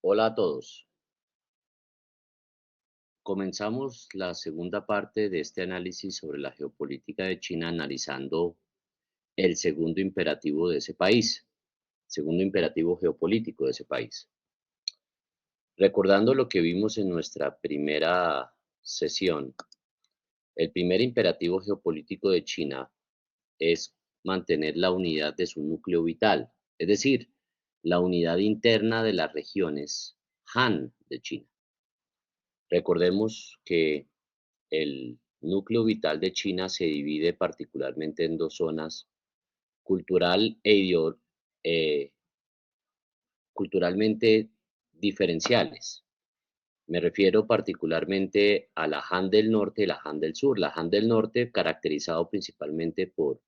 Hola a todos. Comenzamos la segunda parte de este análisis sobre la geopolítica de China analizando el segundo imperativo de ese país, segundo imperativo geopolítico de ese país. Recordando lo que vimos en nuestra primera sesión, el primer imperativo geopolítico de China es mantener la unidad de su núcleo vital, es decir, la unidad interna de las regiones Han de China. Recordemos que el núcleo vital de China se divide particularmente en dos zonas cultural eh, culturalmente diferenciales. Me refiero particularmente a la Han del Norte y la Han del Sur. La Han del Norte caracterizado principalmente por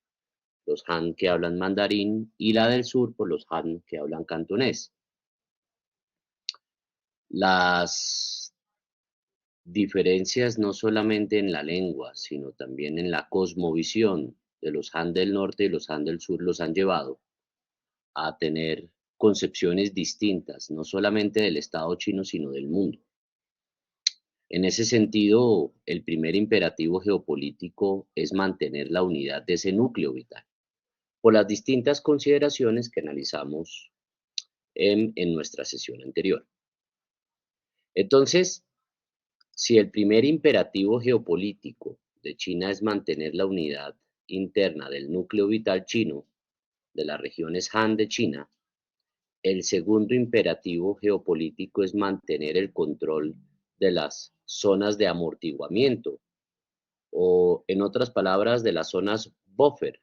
los Han que hablan mandarín y la del Sur por los Han que hablan cantonés. Las diferencias no solamente en la lengua, sino también en la cosmovisión de los Han del Norte y los Han del Sur los han llevado a tener concepciones distintas, no solamente del Estado chino, sino del mundo. En ese sentido, el primer imperativo geopolítico es mantener la unidad de ese núcleo vital, por las distintas consideraciones que analizamos en nuestra sesión anterior. Entonces, si el primer imperativo geopolítico de China es mantener la unidad interna del núcleo vital chino, de las regiones Han de China, el segundo imperativo geopolítico es mantener el control de las zonas de amortiguamiento, o en otras palabras, de las zonas buffer,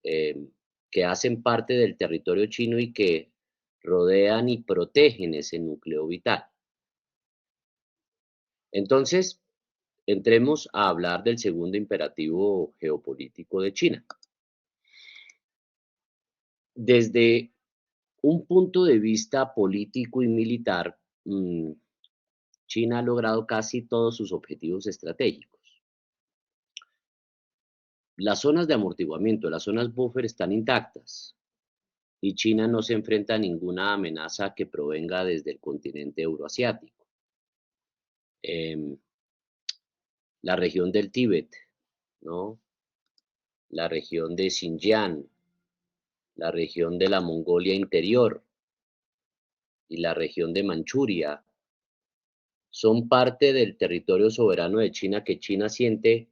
eh, que hacen parte del territorio chino y que rodean y protegen ese núcleo vital. Entonces, entremos a hablar del segundo imperativo geopolítico de China. Desde un punto de vista político y militar, China ha logrado casi todos sus objetivos estratégicos. Las zonas de amortiguamiento, las zonas buffer están intactas y China no se enfrenta a ninguna amenaza que provenga desde el continente euroasiático. Em, la región del Tíbet, ¿no? La región de Xinjiang, la región de la Mongolia Interior y la región de Manchuria son parte del territorio soberano de China que China siente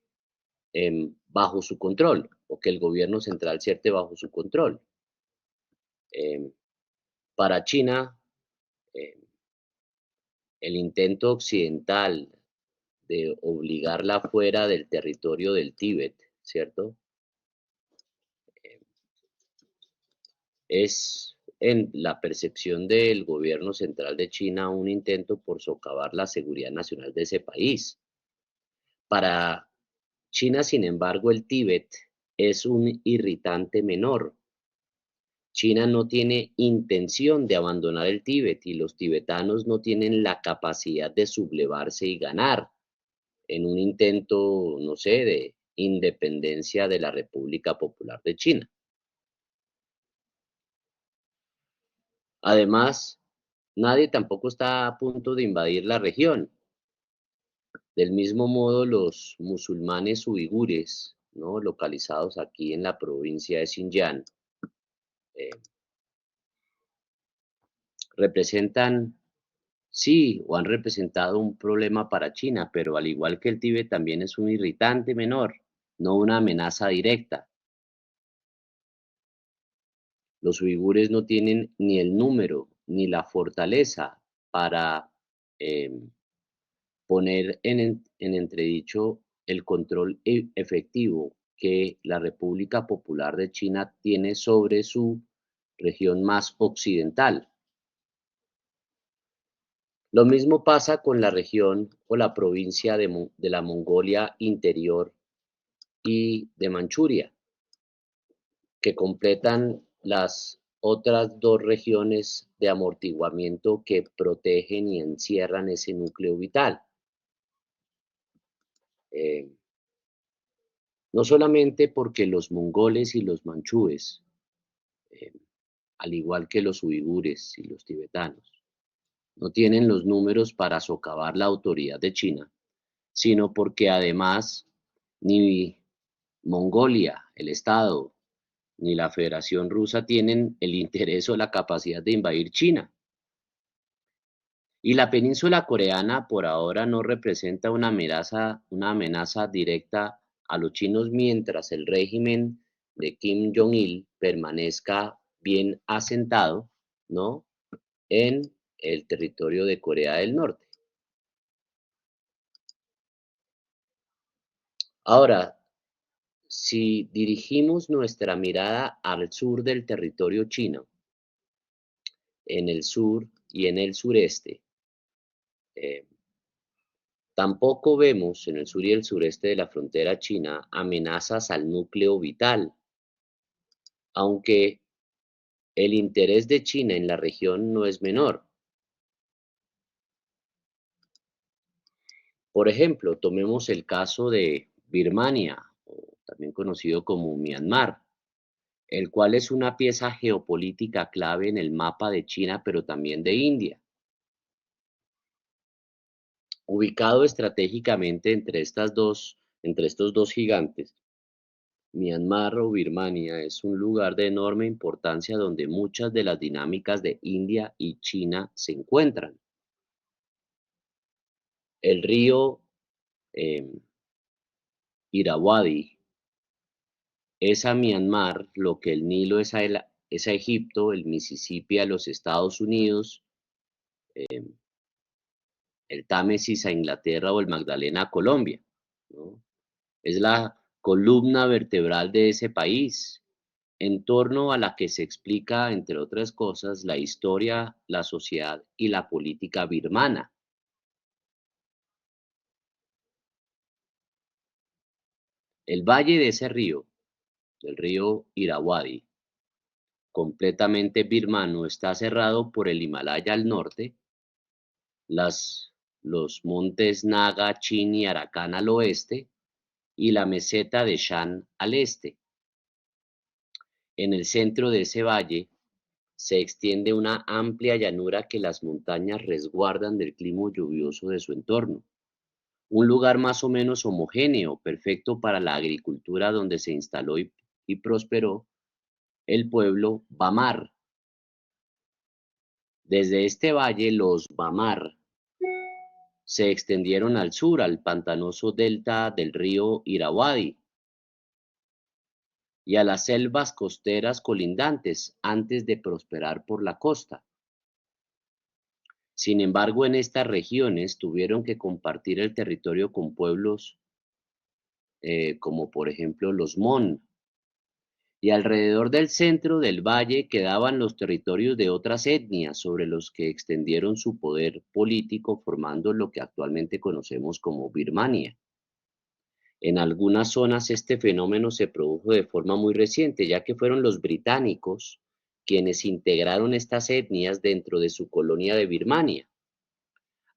bajo su control o que el gobierno central siente bajo su control. Eh, para China, eh, el intento occidental de obligarla fuera del territorio del Tíbet, ¿cierto? Eh, es en la percepción del gobierno central de China un intento por socavar la seguridad nacional de ese país. Para China, sin embargo, el Tíbet es un irritante menor. China no tiene intención de abandonar el Tíbet y los tibetanos no tienen la capacidad de sublevarse y ganar en un intento, no sé, de independencia de la República Popular de China. Además, nadie tampoco está a punto de invadir la región. Del mismo modo, los musulmanes uigures, ¿no? Localizados aquí en la provincia de Xinjiang, eh, representan, sí, o han representado un problema para China, pero al igual que el Tíbet también es un irritante menor, no una amenaza directa. Los uigures no tienen ni el número ni la fortaleza para em, poner en entredicho el control efectivo que la República Popular de China tiene sobre su región más occidental. Lo mismo pasa con la región o la provincia de la Mongolia Interior y de Manchuria, que completan las otras dos regiones de amortiguamiento que protegen y encierran ese núcleo vital. Eh, no solamente porque los mongoles y los manchúes, eh, al igual que los uigures y los tibetanos, no tienen los números para socavar la autoridad de China, sino porque además ni Mongolia, el Estado, ni la Federación Rusa tienen el interés o la capacidad de invadir China. Y la península coreana por ahora no representa una amenaza directa a los chinos mientras el régimen de Kim Jong-il permanezca bien asentado, ¿no? En el territorio de Corea del Norte. Ahora, si dirigimos nuestra mirada al sur del territorio chino, en el sur y en el sureste, eh, tampoco vemos en el sur y el sureste de la frontera china amenazas al núcleo vital, aunque el interés de China en la región no es menor. Por ejemplo, tomemos el caso de Birmania, o también conocido como Myanmar, el cual es una pieza geopolítica clave en el mapa de China, pero también de India. Ubicado estratégicamente entre estos dos gigantes, Myanmar o Birmania es un lugar de enorme importancia donde muchas de las dinámicas de India y China se encuentran. El río eh, Irrawaddy es a Myanmar lo que el Nilo es a Egipto, el Mississippi a los Estados Unidos, eh, el Támesis a Inglaterra o el Magdalena a Colombia, ¿no? Es la columna vertebral de ese país, en torno a la que se explica, entre otras cosas, la historia, la sociedad y la política birmana. El valle de ese río, el río Irrawaddy, completamente birmano, está cerrado por el Himalaya al norte, las, los montes Naga, Chin y Arakan al oeste y la meseta de Shan al este. En el centro de ese valle se extiende una amplia llanura que las montañas resguardan del clima lluvioso de su entorno. Un lugar más o menos homogéneo, perfecto para la agricultura donde se instaló y prosperó el pueblo Bamar. Desde este valle los Bamar se extendieron al sur, al pantanoso delta del río Irrawaddy y a las selvas costeras colindantes antes de prosperar por la costa. Sin embargo, en estas regiones tuvieron que compartir el territorio con pueblos como por ejemplo los Mon, y alrededor del centro del valle quedaban los territorios de otras etnias sobre los que extendieron su poder político formando lo que actualmente conocemos como Birmania. En algunas zonas este fenómeno se produjo de forma muy reciente, ya que fueron los británicos quienes integraron estas etnias dentro de su colonia de Birmania.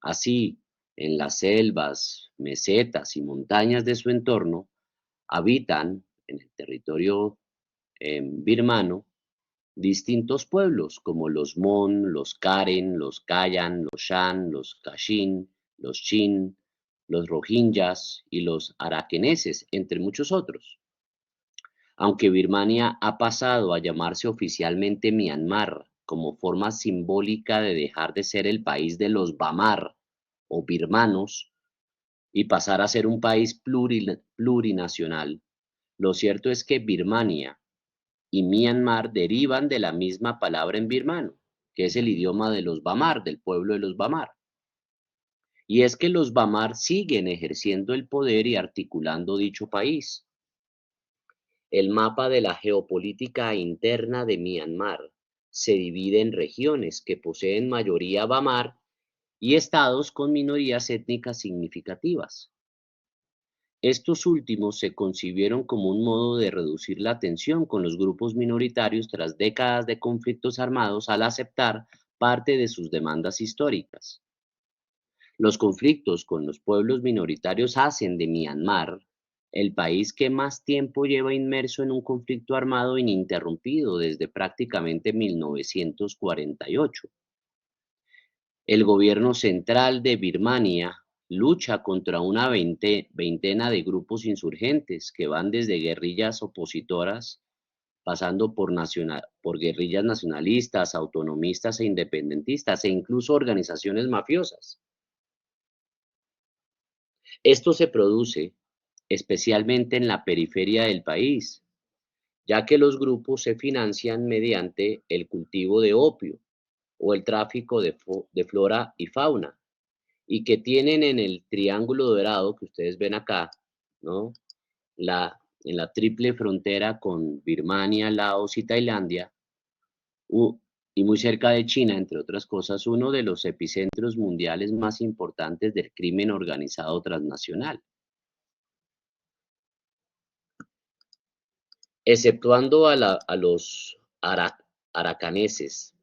Así, en las selvas, mesetas y montañas de su entorno, habitan en el territorio birmano distintos pueblos como los Mon, los Karen, los Kayan, los Shan, los Kashin, los Chin, los Rohingyas y los arakeneses, entre muchos otros. Aunque Birmania ha pasado a llamarse oficialmente Myanmar como forma simbólica de dejar de ser el país de los Bamar o birmanos y pasar a ser un país plurinacional, lo cierto es que Birmania y Myanmar derivan de la misma palabra en birmano, que es el idioma de los Bamar, del pueblo de los Bamar. Y es que los Bamar siguen ejerciendo el poder y articulando dicho país. El mapa de la geopolítica interna de Myanmar se divide en regiones que poseen mayoría Bamar y estados con minorías étnicas significativas. Estos últimos se concibieron como un modo de reducir la tensión con los grupos minoritarios tras décadas de conflictos armados al aceptar parte de sus demandas históricas. Los conflictos con los pueblos minoritarios hacen de Myanmar el país que más tiempo lleva inmerso en un conflicto armado ininterrumpido desde prácticamente 1948. El gobierno central de Birmania lucha contra una veintena de grupos insurgentes que van desde guerrillas opositoras, pasando por guerrillas nacionalistas, autonomistas e independentistas, e incluso organizaciones mafiosas. Esto se produce especialmente en la periferia del país, ya que los grupos se financian mediante el cultivo de opio o el tráfico de flora y fauna, y que tienen en el triángulo dorado que ustedes ven acá, ¿no? En la triple frontera con Birmania, Laos y Tailandia, y muy cerca de China, entre otras cosas, uno de los epicentros mundiales más importantes del crimen organizado transnacional. Exceptuando a los aracaneses,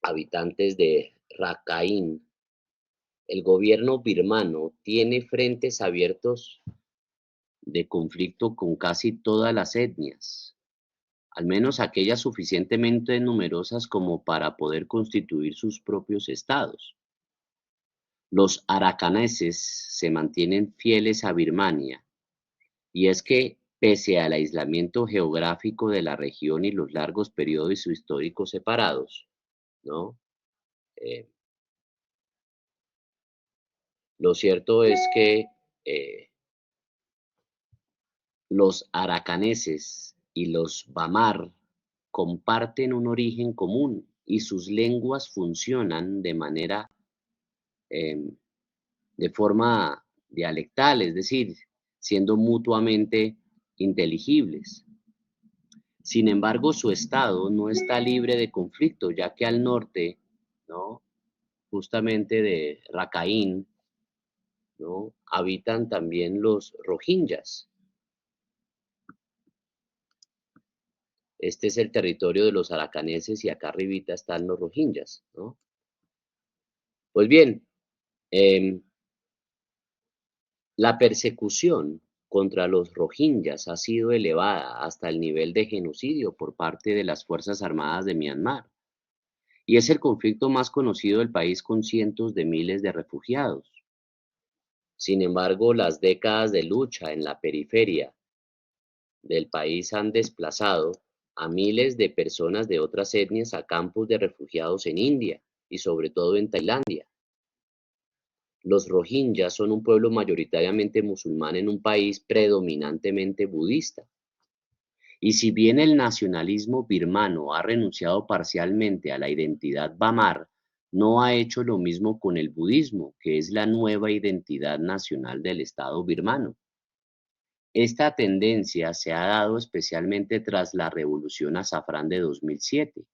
habitantes de Rakhine, el gobierno birmano tiene frentes abiertos de conflicto con casi todas las etnias, al menos aquellas suficientemente numerosas como para poder constituir sus propios estados. Los aracaneses se mantienen fieles a Birmania, y es que, pese al aislamiento geográfico de la región y los largos periodos históricos separados, ¿no? Eh, lo cierto es que eh, los aracaneses y los bamar comparten un origen común y sus lenguas funcionan em, de forma dialectal, es decir, siendo mutuamente inteligibles. Sin embargo, su estado no está libre de conflicto, ya que al norte, ¿no? Justamente de Rakhine, ¿no? Habitan también los rohingyas. Este es el territorio de los aracaneses y acá arribita están los rohingyas, ¿no? Pues bien, em, la persecución contra los rohingyas ha sido elevada hasta el nivel de genocidio por parte de las Fuerzas Armadas de Myanmar, y es el conflicto más conocido del país con cientos de miles de refugiados. Sin embargo, las décadas de lucha en la periferia del país han desplazado a miles de personas de otras etnias a campos de refugiados en India y sobre todo en Tailandia. Los rohingyas son un pueblo mayoritariamente musulmán en un país predominantemente budista. Y si bien el nacionalismo birmano ha renunciado parcialmente a la identidad bamar, no ha hecho lo mismo con el budismo, que es la nueva identidad nacional del Estado birmano. Esta tendencia se ha dado especialmente tras la Revolución Azafrán de 2007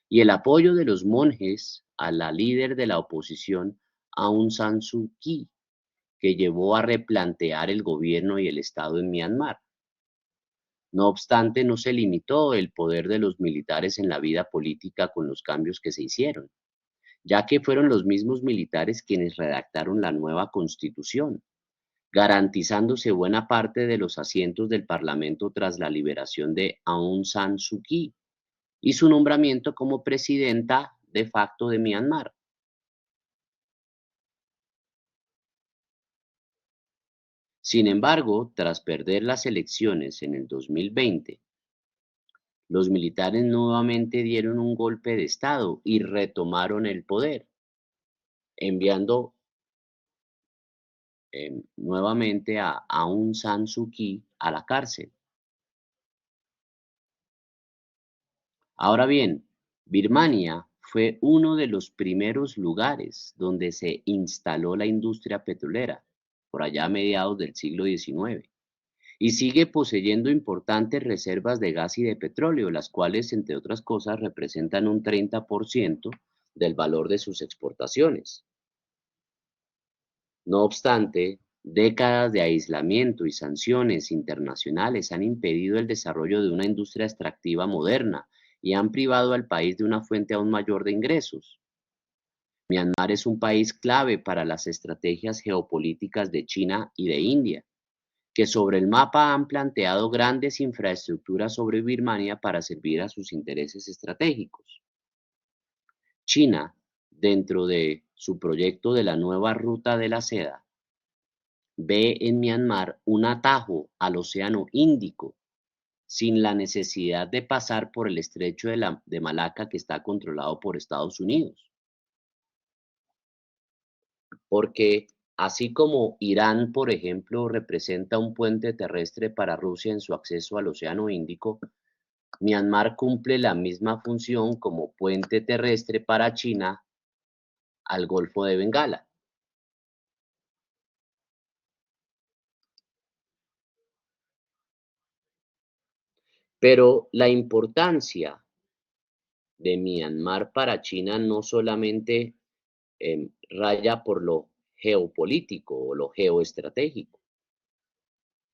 y el apoyo de los monjes a la líder de la oposición, Aung San Suu Kyi, que llevó a replantear el gobierno y el Estado en Myanmar. No obstante, no se limitó el poder de los militares en la vida política con los cambios que se hicieron, ya que fueron los mismos militares quienes redactaron la nueva constitución, garantizándose buena parte de los asientos del Parlamento tras la liberación de Aung San Suu Kyi y su nombramiento como presidenta de facto de Myanmar. Sin embargo, tras perder las elecciones en el 2020, los militares nuevamente dieron un golpe de estado y retomaron el poder, enviando nuevamente a Aung San Suu Kyi a la cárcel. Ahora bien, Birmania fue uno de los primeros lugares donde se instaló la industria petrolera, por allá a mediados del siglo XIX, y sigue poseyendo importantes reservas de gas y de petróleo, las cuales, entre otras cosas, representan un 30% del valor de sus exportaciones. No obstante, décadas de aislamiento y sanciones internacionales han impedido el desarrollo de una industria extractiva moderna y han privado al país de una fuente aún mayor de ingresos. Myanmar es un país clave para las estrategias geopolíticas de China y de India, que sobre el mapa han planteado grandes infraestructuras sobre Birmania para servir a sus intereses estratégicos. China dentro de su proyecto de la nueva ruta de la seda, ve en Myanmar un atajo al Océano Índico sin la necesidad de pasar por el estrecho de Malaca que está controlado por Estados Unidos. Porque así como Irán, por ejemplo, representa un puente terrestre para Rusia en su acceso al Océano Índico, Myanmar cumple la misma función como puente terrestre para China al Golfo de Bengala. Pero la importancia de Myanmar para China no solamente raya por lo geopolítico o lo geoestratégico,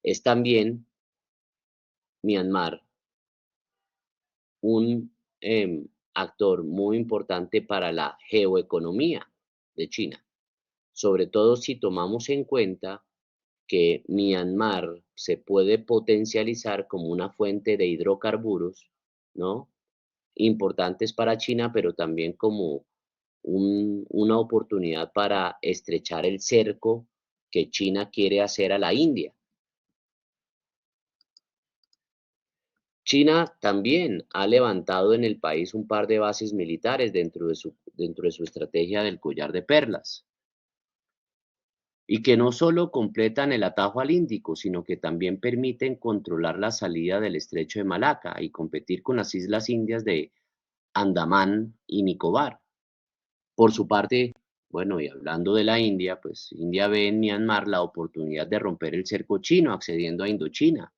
es también Myanmar un actor muy importante para la geoeconomía de China, sobre todo si tomamos en cuenta que Myanmar se puede potencializar como una fuente de hidrocarburos, ¿no? Importantes para China, pero también como una oportunidad para estrechar el cerco que China quiere hacer a la India. China también ha levantado en el país un par de bases militares dentro de su estrategia del collar de perlas, y que no solo completan el atajo al Índico, sino que también permiten controlar la salida del estrecho de Malaca y competir con las islas indias de Andamán y Nicobar. Por su parte, bueno, y hablando de la India, pues India ve en Myanmar la oportunidad de romper el cerco chino accediendo a Indochina,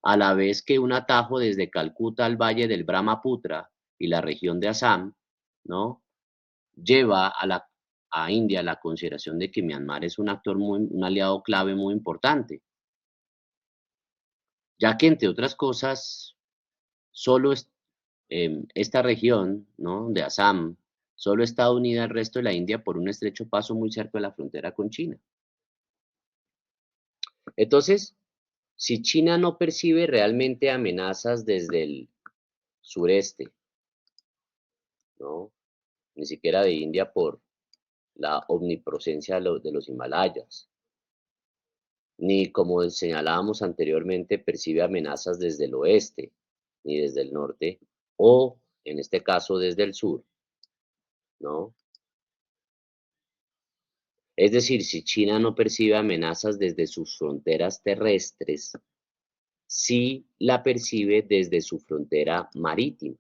a la vez que un atajo desde Calcuta al valle del Brahmaputra y la región de Assam, ¿no? Lleva a India a la consideración de que Myanmar es un aliado clave muy importante, ya que entre otras cosas, solo esta región, ¿no? De Assam, solo está unida al resto de la India por un estrecho paso muy cerca de la frontera con China. Entonces, si China no percibe realmente amenazas desde el sureste, ¿no? Ni siquiera de India por la omnipresencia de los Himalayas, ni como señalábamos anteriormente, percibe amenazas desde el oeste, ni desde el norte, o en este caso desde el sur, ¿no? Es decir, si China no percibe amenazas desde sus fronteras terrestres, sí la percibe desde su frontera marítima,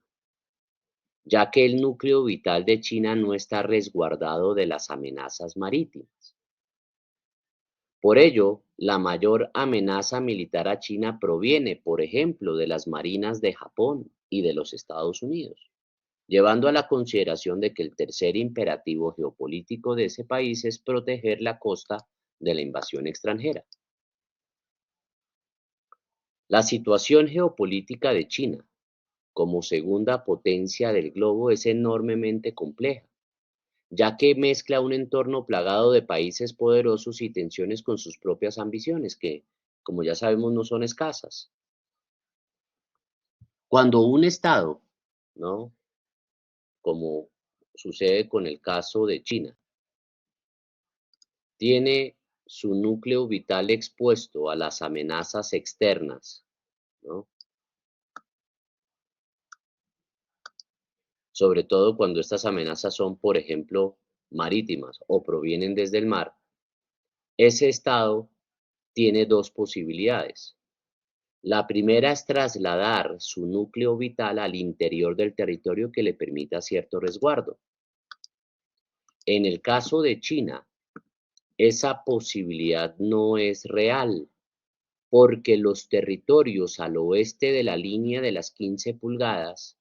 ya que el núcleo vital de China no está resguardado de las amenazas marítimas. Por ello, la mayor amenaza militar a China proviene, por ejemplo, de las marinas de Japón y de los Estados Unidos, llevando a la consideración de que el tercer imperativo geopolítico de ese país es proteger la costa de la invasión extranjera. La situación geopolítica de China como segunda potencia del globo es enormemente compleja, ya que mezcla un entorno plagado de países poderosos y tensiones con sus propias ambiciones, que, como ya sabemos, no son escasas. Cuando un Estado, ¿no? Como sucede con el caso de China, tiene su núcleo vital expuesto a las amenazas externas, ¿no? Sobre todo cuando estas amenazas son, por ejemplo, marítimas o provienen desde el mar, ese Estado tiene dos posibilidades. La primera es trasladar su núcleo vital al interior del territorio que le permita cierto resguardo. En el caso de China, esa posibilidad no es real, porque los territorios al oeste de la línea de las 15 pulgadas,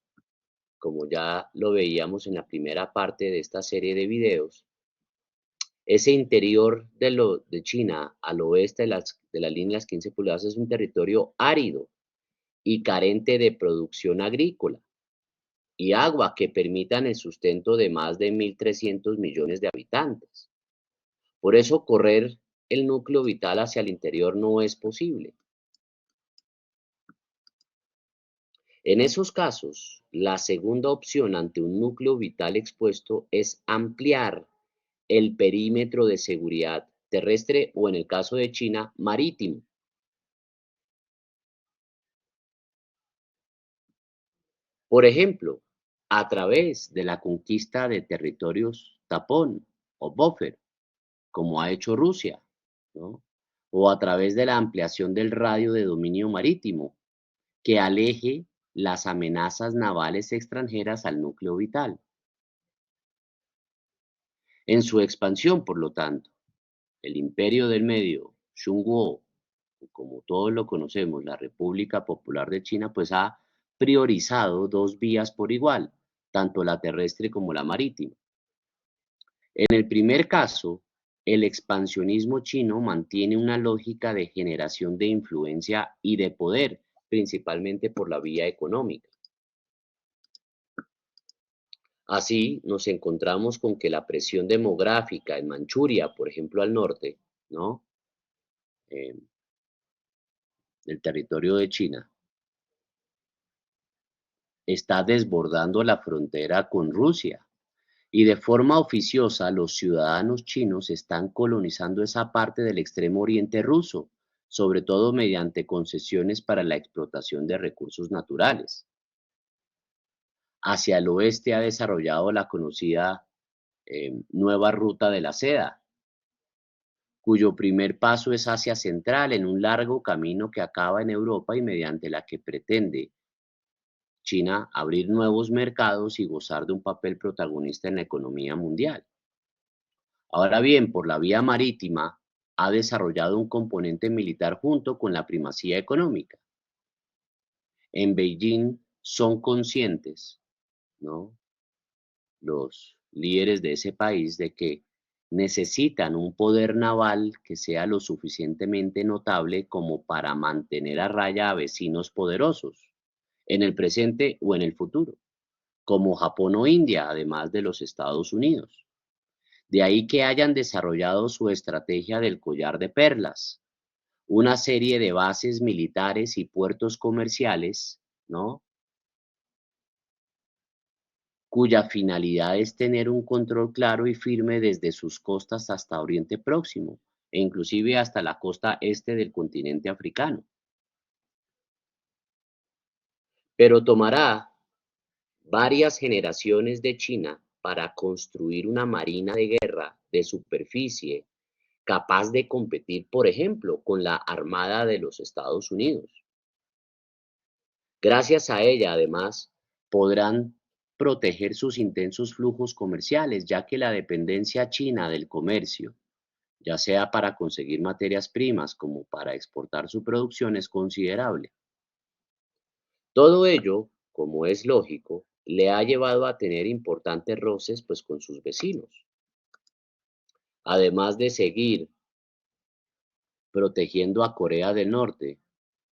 como ya lo veíamos en la primera parte de esta serie de videos, ese interior de China al oeste de las líneas 15 pulgadas es un territorio árido y carente de producción agrícola y agua que permitan el sustento de más de 1.300 millones de habitantes. Por eso correr el núcleo vital hacia el interior no es posible. En esos casos, la segunda opción ante un núcleo vital expuesto es ampliar el perímetro de seguridad terrestre o, en el caso de China, marítimo. Por ejemplo, a través de la conquista de territorios tapón o buffer, como ha hecho Rusia, ¿no? O a través de la ampliación del radio de dominio marítimo, que aleje las amenazas navales extranjeras al núcleo vital. En su expansión, por lo tanto, el Imperio del Medio, Shunguo, como todos lo conocemos, la República Popular de China, pues ha priorizado dos vías por igual, tanto la terrestre como la marítima. En el primer caso, el expansionismo chino mantiene una lógica de generación de influencia y de poder, principalmente por la vía económica. Así, nos encontramos con que la presión demográfica en Manchuria, por ejemplo, al norte, ¿no? Eh, del territorio de China, está desbordando la frontera con Rusia. Y de forma oficiosa, los ciudadanos chinos están colonizando esa parte del extremo oriente ruso, sobre todo mediante concesiones para la explotación de recursos naturales. Hacia el oeste ha desarrollado la conocida Nueva Ruta de la Seda, cuyo primer paso es Asia Central, en un largo camino que acaba en Europa y mediante la que pretende China abrir nuevos mercados y gozar de un papel protagonista en la economía mundial. Ahora bien, por la vía marítima ha desarrollado un componente militar junto con la primacía económica. En Beijing son conscientes, ¿no? Los líderes de ese país de que necesitan un poder naval que sea lo suficientemente notable como para mantener a raya a vecinos poderosos, en el presente o en el futuro, como Japón o India, además de los Estados Unidos. De ahí que hayan desarrollado su estrategia del collar de perlas, una serie de bases militares y puertos comerciales, ¿no? Cuya finalidad es tener un control claro y firme desde sus costas hasta Oriente Próximo e inclusive hasta la costa este del continente africano. Pero tomará varias generaciones de China para construir una marina de guerra de superficie capaz de competir, por ejemplo, con la Armada de los Estados Unidos. Gracias a ella, además, podrán proteger sus intensos flujos comerciales, ya que la dependencia china del comercio, ya sea para conseguir materias primas como para exportar su producción, es considerable. Todo ello, como es lógico, le ha llevado a tener importantes roces pues, con sus vecinos, además de seguir protegiendo a Corea del Norte,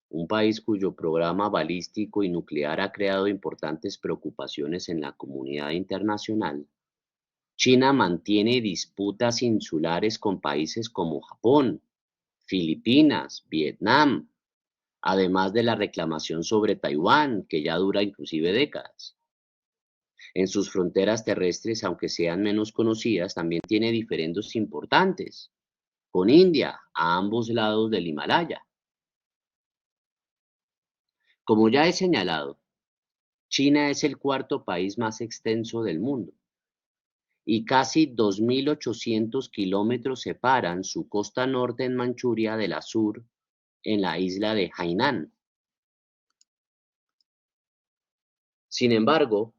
un país cuyo programa balístico y nuclear ha creado importantes preocupaciones en la comunidad internacional. China mantiene disputas insulares con países como Japón, Filipinas, Vietnam, además de la reclamación sobre Taiwán, que ya dura inclusive décadas. En sus fronteras terrestres, aunque sean menos conocidas, también tiene diferendos importantes con India a ambos lados del Himalaya. Como ya he señalado, China es el cuarto país más extenso del mundo y casi 2.800 kilómetros separan su costa norte en Manchuria de la sur en la isla de Hainan. Sin embargo,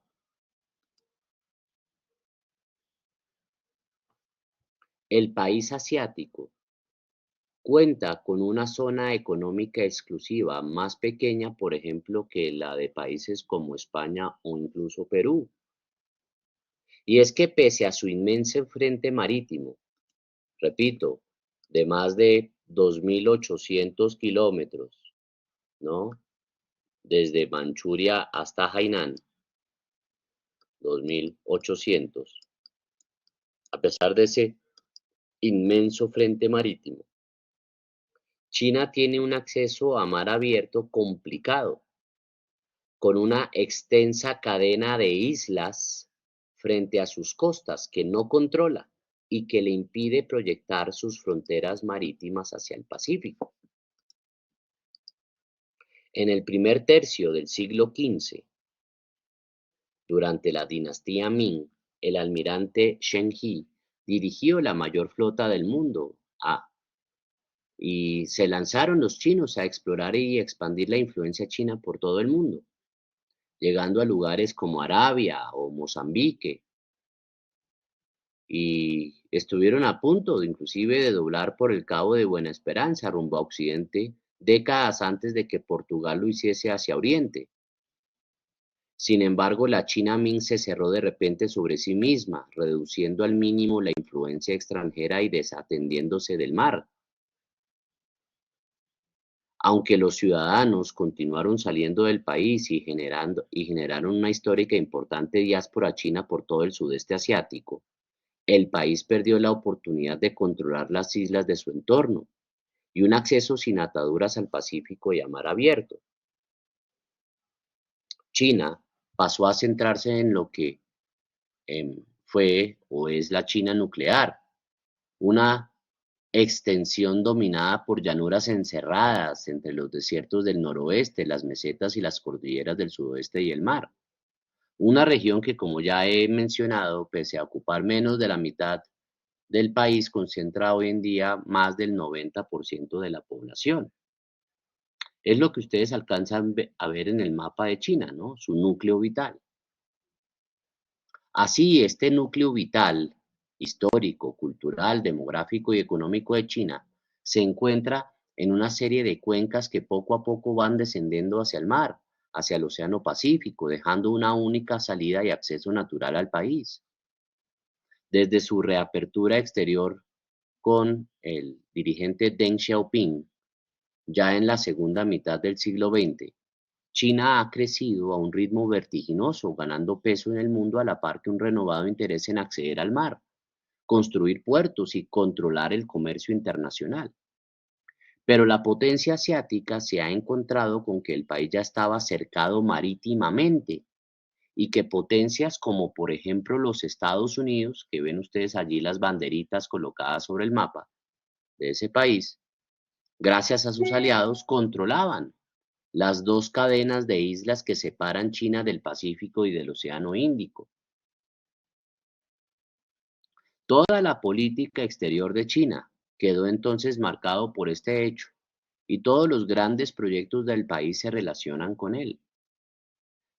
el país asiático cuenta con una zona económica exclusiva más pequeña, por ejemplo, que la de países como España o incluso Perú. Y es que pese a su inmenso frente marítimo, repito, de más de 2.800 kilómetros, ¿no? Desde Manchuria hasta Hainan, 2.800. A pesar de ese inmenso frente marítimo, China tiene un acceso a mar abierto complicado, con una extensa cadena de islas frente a sus costas que no controla y que le impide proyectar sus fronteras marítimas hacia el Pacífico. En el primer tercio del siglo XV, durante la dinastía Ming, el almirante Shen He dirigió la mayor flota del mundo y se lanzaron los chinos a explorar y expandir la influencia china por todo el mundo, llegando a lugares como Arabia o Mozambique, y estuvieron a punto inclusive de doblar por el Cabo de Buena Esperanza rumbo a Occidente décadas antes de que Portugal lo hiciese hacia Oriente. Sin embargo, la China Ming se cerró de repente sobre sí misma, reduciendo al mínimo la influencia extranjera y desatendiéndose del mar. Aunque los ciudadanos continuaron saliendo del país y generaron una histórica e importante diáspora china por todo el sudeste asiático, el país perdió la oportunidad de controlar las islas de su entorno y un acceso sin ataduras al Pacífico y a mar abierto. China pasó a centrarse en lo que fue o es la China nuclear, una extensión dominada por llanuras encerradas entre los desiertos del noroeste, las mesetas y las cordilleras del sudoeste y el mar. Una región que, como ya he mencionado, pese a ocupar menos de la mitad del país, concentra hoy en día más del 90% de la población. Es lo que ustedes alcanzan a ver en el mapa de China, ¿no? Su núcleo vital. Así, este núcleo vital, histórico, cultural, demográfico y económico de China, se encuentra en una serie de cuencas que poco a poco van descendiendo hacia el mar, hacia el Océano Pacífico, dejando una única salida y acceso natural al país. Desde su reapertura exterior con el dirigente Deng Xiaoping, ya en la segunda mitad del siglo XX, China ha crecido a un ritmo vertiginoso, ganando peso en el mundo a la par que un renovado interés en acceder al mar, construir puertos y controlar el comercio internacional. Pero la potencia asiática se ha encontrado con que el país ya estaba cercado marítimamente y que potencias como por ejemplo los Estados Unidos, que ven ustedes allí las banderitas colocadas sobre el mapa de ese país, gracias a sus aliados controlaban las dos cadenas de islas que separan China del Pacífico y del Océano Índico. Toda la política exterior de China quedó entonces marcado por este hecho, y todos los grandes proyectos del país se relacionan con él.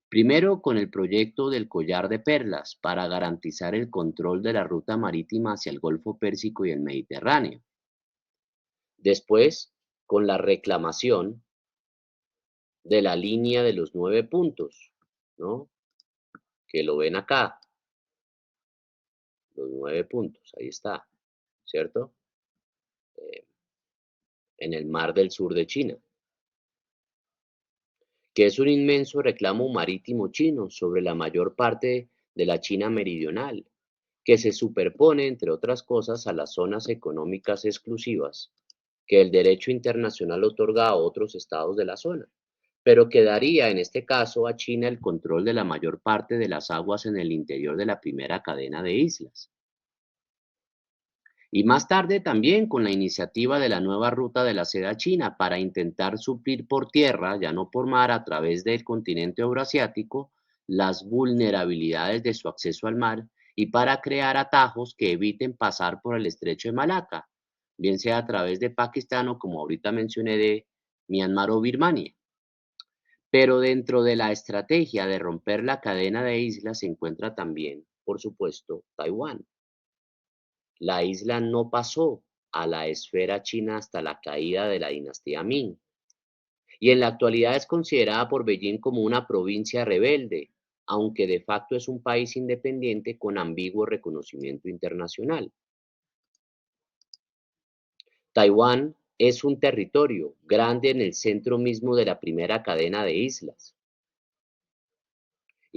Primero con el proyecto del Collar de Perlas para garantizar el control de la ruta marítima hacia el Golfo Pérsico y el Mediterráneo. Después, con la reclamación de la línea de los 9 puntos, ¿no? Que lo ven acá, los 9 puntos, ahí está, ¿cierto? Eh, en el mar del sur de China, que es un inmenso reclamo marítimo chino sobre la mayor parte de la China meridional, que se superpone, entre otras cosas, a las zonas económicas exclusivas que el derecho internacional otorga a otros estados de la zona, pero que daría en este caso a China el control de la mayor parte de las aguas en el interior de la primera cadena de islas. Y más tarde también con la iniciativa de la nueva ruta de la seda china para intentar suplir por tierra, ya no por mar, a través del continente euroasiático, las vulnerabilidades de su acceso al mar y para crear atajos que eviten pasar por el estrecho de Malaca, bien sea a través de Pakistán o como ahorita mencioné de Myanmar o Birmania. Pero dentro de la estrategia de romper la cadena de islas se encuentra también, por supuesto, Taiwán. La isla no pasó a la esfera china hasta la caída de la dinastía Ming, y en la actualidad es considerada por Beijing como una provincia rebelde, aunque de facto es un país independiente con ambiguo reconocimiento internacional. Taiwán es un territorio grande en el centro mismo de la primera cadena de islas,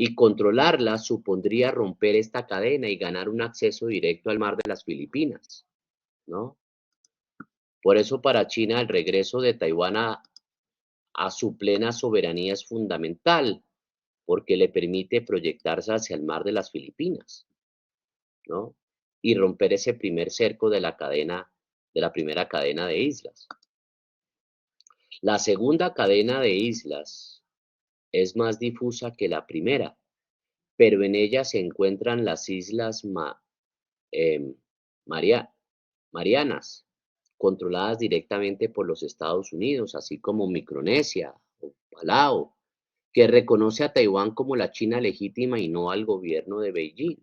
y controlarla supondría romper esta cadena y ganar un acceso directo al mar de las Filipinas, ¿no? Por eso para China el regreso de Taiwán a su plena soberanía es fundamental, porque le permite proyectarse hacia el mar de las Filipinas, ¿no? Y romper ese primer cerco de la primera cadena de islas. La segunda cadena de islas es más difusa que la primera, pero en ella se encuentran las islas em, Maria- Marianas, controladas directamente por los Estados Unidos, así como Micronesia o Palau, que reconoce a Taiwán como la China legítima y no al gobierno de Beijing.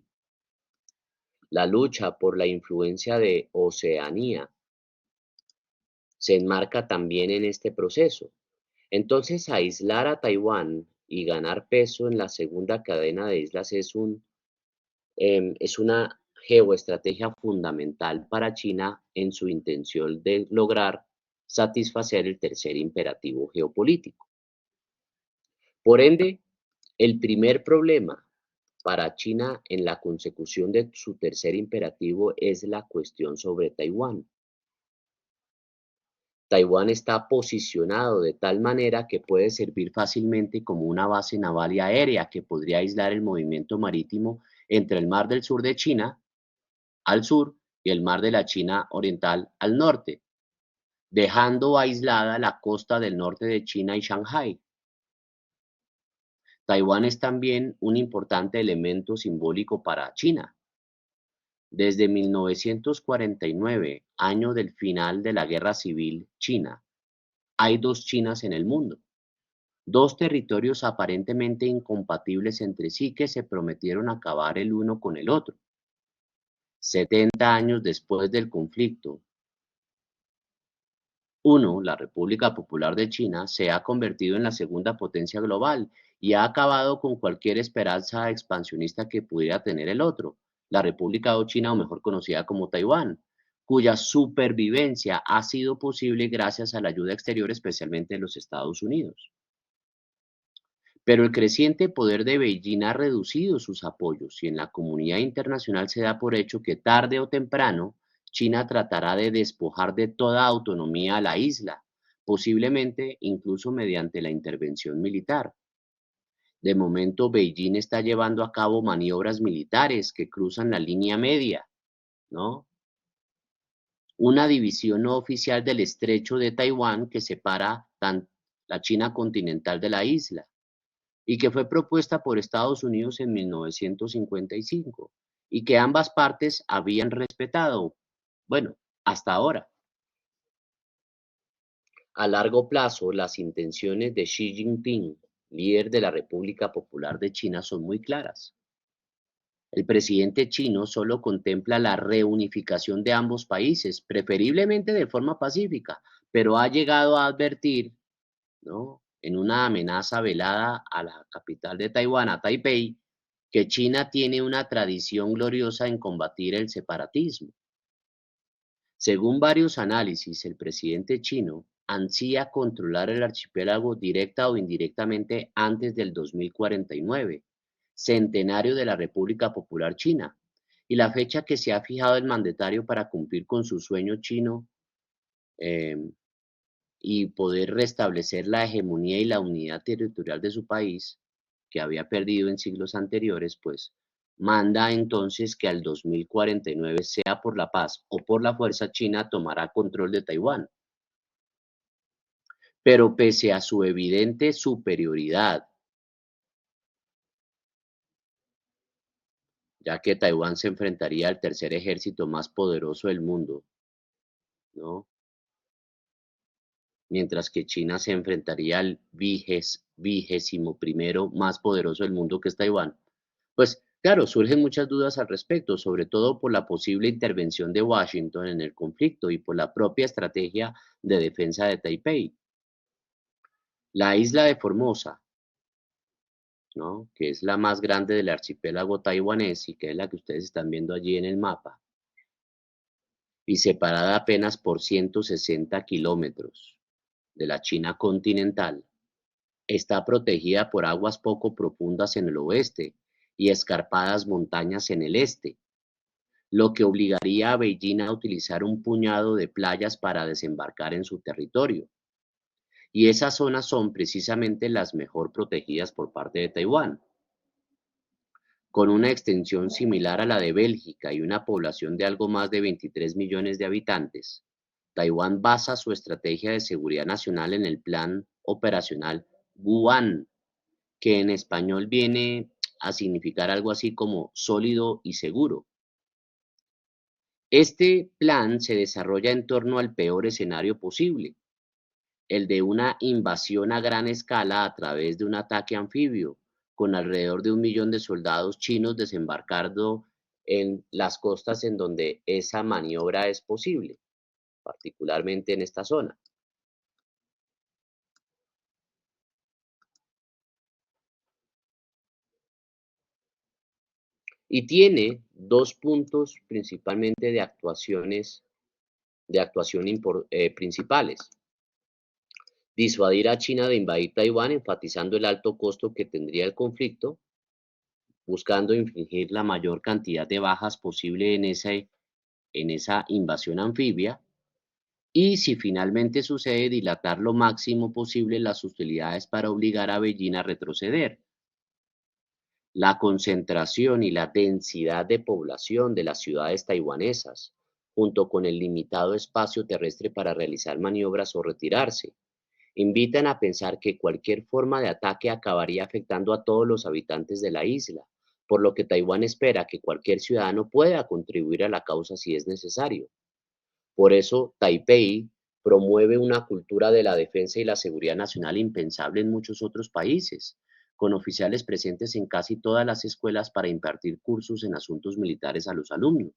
La lucha por la influencia de Oceanía se enmarca también en este proceso. Entonces, aislar a Taiwán y ganar peso en la segunda cadena de islas es una geoestrategia fundamental para China en su intención de lograr satisfacer el tercer imperativo geopolítico. Por ende, el primer problema para China en la consecución de su tercer imperativo es la cuestión sobre Taiwán. Taiwán está posicionado de tal manera que puede servir fácilmente como una base naval y aérea que podría aislar el movimiento marítimo entre el Mar del Sur de China al sur y el Mar de la China Oriental al norte, dejando aislada la costa del norte de China y Shanghái. Taiwán es también un importante elemento simbólico para China. Desde 1949, año del final de la Guerra Civil China, hay dos Chinas en el mundo, dos territorios aparentemente incompatibles entre sí que se prometieron acabar el uno con el otro. 70 años después del conflicto, uno, la República Popular de China, se ha convertido en la segunda potencia global y ha acabado con cualquier esperanza expansionista que pudiera tener el otro, la República de China, o mejor conocida como Taiwán, cuya supervivencia ha sido posible gracias a la ayuda exterior, especialmente de los Estados Unidos. Pero el creciente poder de Beijing ha reducido sus apoyos y en la comunidad internacional se da por hecho que tarde o temprano China tratará de despojar de toda autonomía a la isla, posiblemente incluso mediante la intervención militar. De momento, Beijing está llevando a cabo maniobras militares que cruzan la línea media, ¿no? Una división no oficial del estrecho de Taiwán que separa la China continental de la isla y que fue propuesta por Estados Unidos en 1955 y que ambas partes habían respetado, bueno, hasta ahora. A largo plazo, las intenciones de Xi Jinping, líder de la República Popular de China, son muy claras. El presidente chino solo contempla la reunificación de ambos países, preferiblemente de forma pacífica, pero ha llegado a advertir, ¿no?, en una amenaza velada a la capital de Taiwán, a Taipei, que China tiene una tradición gloriosa en combatir el separatismo. Según varios análisis, el presidente chino ansía controlar el archipiélago directa o indirectamente antes del 2049, centenario de la República Popular China, y la fecha que se ha fijado el mandatario para cumplir con su sueño chino eh, y poder restablecer la hegemonía y la unidad territorial de su país, que había perdido en siglos anteriores, pues manda entonces que al 2049, sea por la paz o por la fuerza, China tomará control de Taiwán. Pero pese a su evidente superioridad, ya que Taiwán se enfrentaría al tercer ejército más poderoso del mundo, ¿no?, mientras que China se enfrentaría al vigésimo primero más poderoso del mundo, que es Taiwán. Pues claro, surgen muchas dudas al respecto, sobre todo por la posible intervención de Washington en el conflicto y por la propia estrategia de defensa de Taipei. La isla de Formosa, ¿no?, que es la más grande del archipiélago taiwanés y que es la que ustedes están viendo allí en el mapa, y separada apenas por 160 kilómetros de la China continental, está protegida por aguas poco profundas en el oeste y escarpadas montañas en el este, lo que obligaría a Beijing a utilizar un puñado de playas para desembarcar en su territorio. y esas zonas son precisamente las mejor protegidas por parte de Taiwán. Con una extensión similar a la de Bélgica y una población de algo más de 23 millones de habitantes, Taiwán basa su estrategia de seguridad nacional en el Plan Operacional Guan, que en español viene a significar algo así como sólido y seguro. Este plan se desarrolla en torno al peor escenario posible, el de una invasión a gran escala a través de un ataque anfibio, con alrededor de 1 millón de soldados chinos desembarcando en las costas en donde esa maniobra es posible, particularmente en esta zona. Y tiene dos puntos principalmente de actuación principales. Disuadir a China de invadir Taiwán, enfatizando el alto costo que tendría el conflicto, buscando infligir la mayor cantidad de bajas posible en esa invasión anfibia, y si finalmente sucede, dilatar lo máximo posible las hostilidades para obligar a Beijing a retroceder. La concentración y la densidad de población de las ciudades taiwanesas, junto con el limitado espacio terrestre para realizar maniobras o retirarse, invitan a pensar que cualquier forma de ataque acabaría afectando a todos los habitantes de la isla, por lo que Taiwán espera que cualquier ciudadano pueda contribuir a la causa si es necesario. Por eso, Taipei promueve una cultura de la defensa y la seguridad nacional impensable en muchos otros países, con oficiales presentes en casi todas las escuelas para impartir cursos en asuntos militares a los alumnos.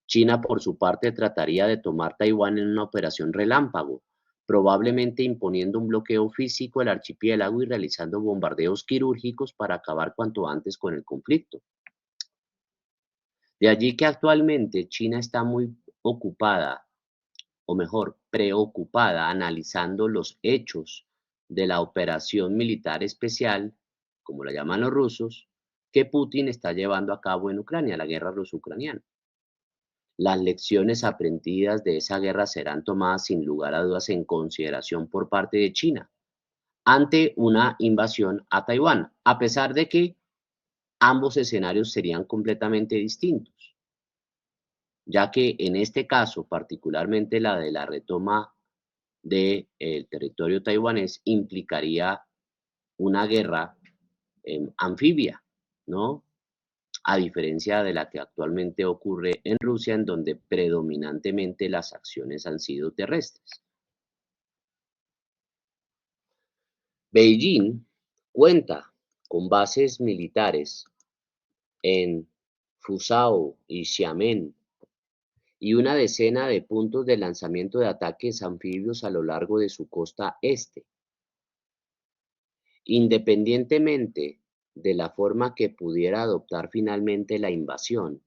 China, por su parte, trataría de tomar Taiwán en una operación relámpago, probablemente imponiendo un bloqueo físico al archipiélago y realizando bombardeos quirúrgicos para acabar cuanto antes con el conflicto. De allí que actualmente China está muy ocupada, o mejor, preocupada, analizando los hechos de la operación militar especial, como la llaman los rusos, que Putin está llevando a cabo en Ucrania, la guerra ruso-ucraniana. Las lecciones aprendidas de esa guerra serán tomadas sin lugar a dudas en consideración por parte de China ante una invasión a Taiwán, a pesar de que ambos escenarios serían completamente distintos, ya que en este caso, particularmente la de la retoma del territorio taiwanés, implicaría una guerra anfibia, ¿no? A diferencia de la que actualmente ocurre en Rusia, en donde predominantemente las acciones han sido terrestres. Beijing cuenta con bases militares en Fuzhou y Xiamen y una decena de puntos de lanzamiento de ataques anfibios a lo largo de su costa este. Independientemente de la forma que pudiera adoptar finalmente la invasión,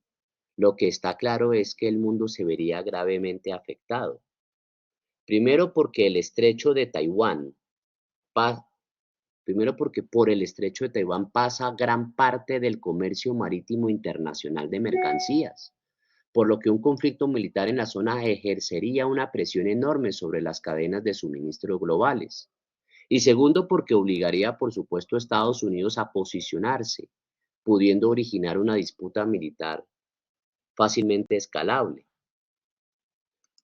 lo que está claro es que el mundo se vería gravemente afectado. Primero porque el estrecho de Taiwán, primero porque por el estrecho de Taiwán pasa gran parte del comercio marítimo internacional de mercancías, por lo que un conflicto militar en la zona ejercería una presión enorme sobre las cadenas de suministro globales. Y segundo, porque obligaría, por supuesto, a Estados Unidos a posicionarse, pudiendo originar una disputa militar fácilmente escalable.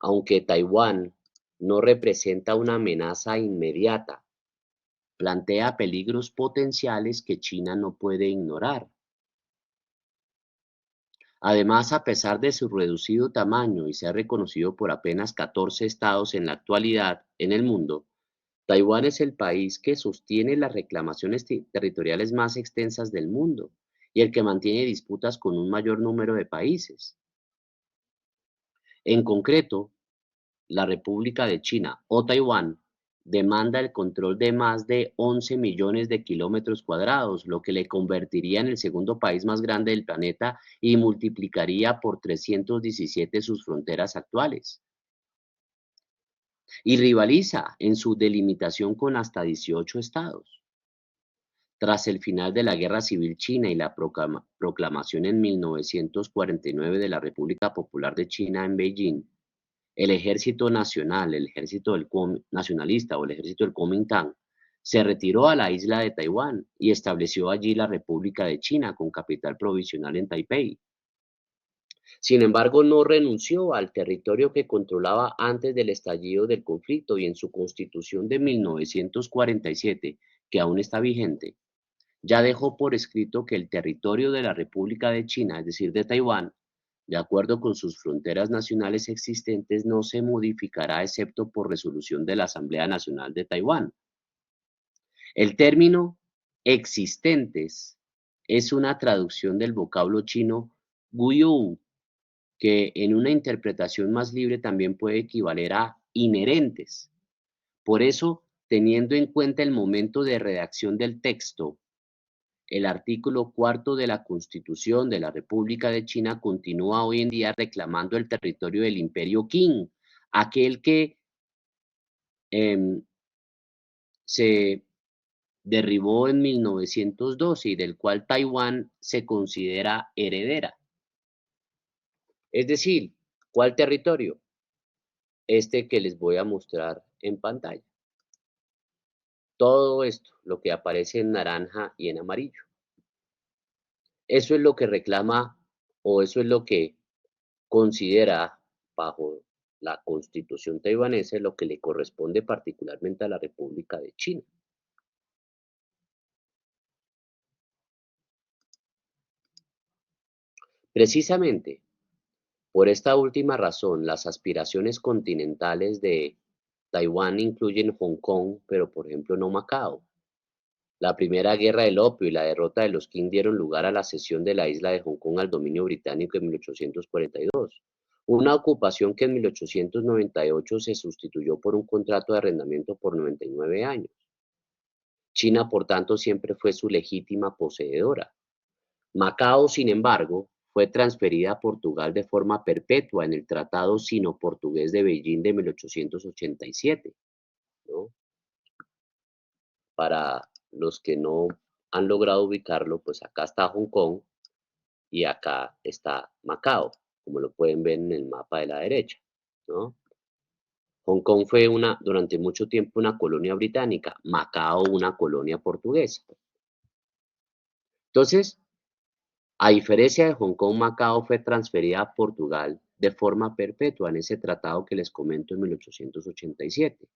Aunque Taiwán no representa una amenaza inmediata, plantea peligros potenciales que China no puede ignorar. Además, a pesar de su reducido tamaño y ser reconocido por apenas 14 estados en la actualidad en el mundo, Taiwán es el país que sostiene las reclamaciones territoriales más extensas del mundo y el que mantiene disputas con un mayor número de países. En concreto, la República de China o Taiwán demanda el control de más de 11 millones de kilómetros cuadrados, lo que le convertiría en el segundo país más grande del planeta y multiplicaría por 317 sus fronteras actuales. Y rivaliza en su delimitación con hasta 18 estados. Tras el final de la Guerra Civil China y la proclamación en 1949 de la República Popular de China en Beijing, el ejército nacional, el ejército nacionalista o el ejército del Kuomintang, se retiró a la isla de Taiwán y estableció allí la República de China con capital provisional en Taipei. Sin embargo, no renunció al territorio que controlaba antes del estallido del conflicto y en su constitución de 1947, que aún está vigente, ya dejó por escrito que el territorio de la República de China, es decir, de Taiwán, de acuerdo con sus fronteras nacionales existentes, no se modificará excepto por resolución de la Asamblea Nacional de Taiwán. El término existentes es una traducción del vocablo chino guiyou, que en una interpretación más libre también puede equivaler a inherentes. Por eso, teniendo en cuenta el momento de redacción del texto, el artículo cuarto de la Constitución de la República de China continúa hoy en día reclamando el territorio del Imperio Qing, aquel que se derribó en 1912 y del cual Taiwán se considera heredera. Es decir, ¿cuál territorio? Este que les voy a mostrar en pantalla. Todo esto, lo que aparece en naranja y en amarillo. Eso es lo que reclama o eso es lo que considera bajo la Constitución taiwanesa lo que le corresponde particularmente a la República de China. Precisamente por esta última razón, las aspiraciones continentales de Taiwán incluyen Hong Kong, pero por ejemplo no Macao. La primera guerra del opio y la derrota de los Qing dieron lugar a la cesión de la isla de Hong Kong al dominio británico en 1842, una ocupación que en 1898 se sustituyó por un contrato de arrendamiento por 99 años. China, por tanto, siempre fue su legítima poseedora. Macao, sin embargo, fue transferida a Portugal de forma perpetua en el Tratado Sino-Portugués de Beijing de 1887, ¿no? Para los que no han logrado ubicarlo, pues acá está Hong Kong y acá está Macao, como lo pueden ver en el mapa de la derecha, ¿no? Hong Kong fue durante mucho tiempo una colonia británica, Macao una colonia portuguesa. Entonces, a diferencia de Hong Kong, Macao fue transferida a Portugal de forma perpetua en ese tratado que les comento en 1887,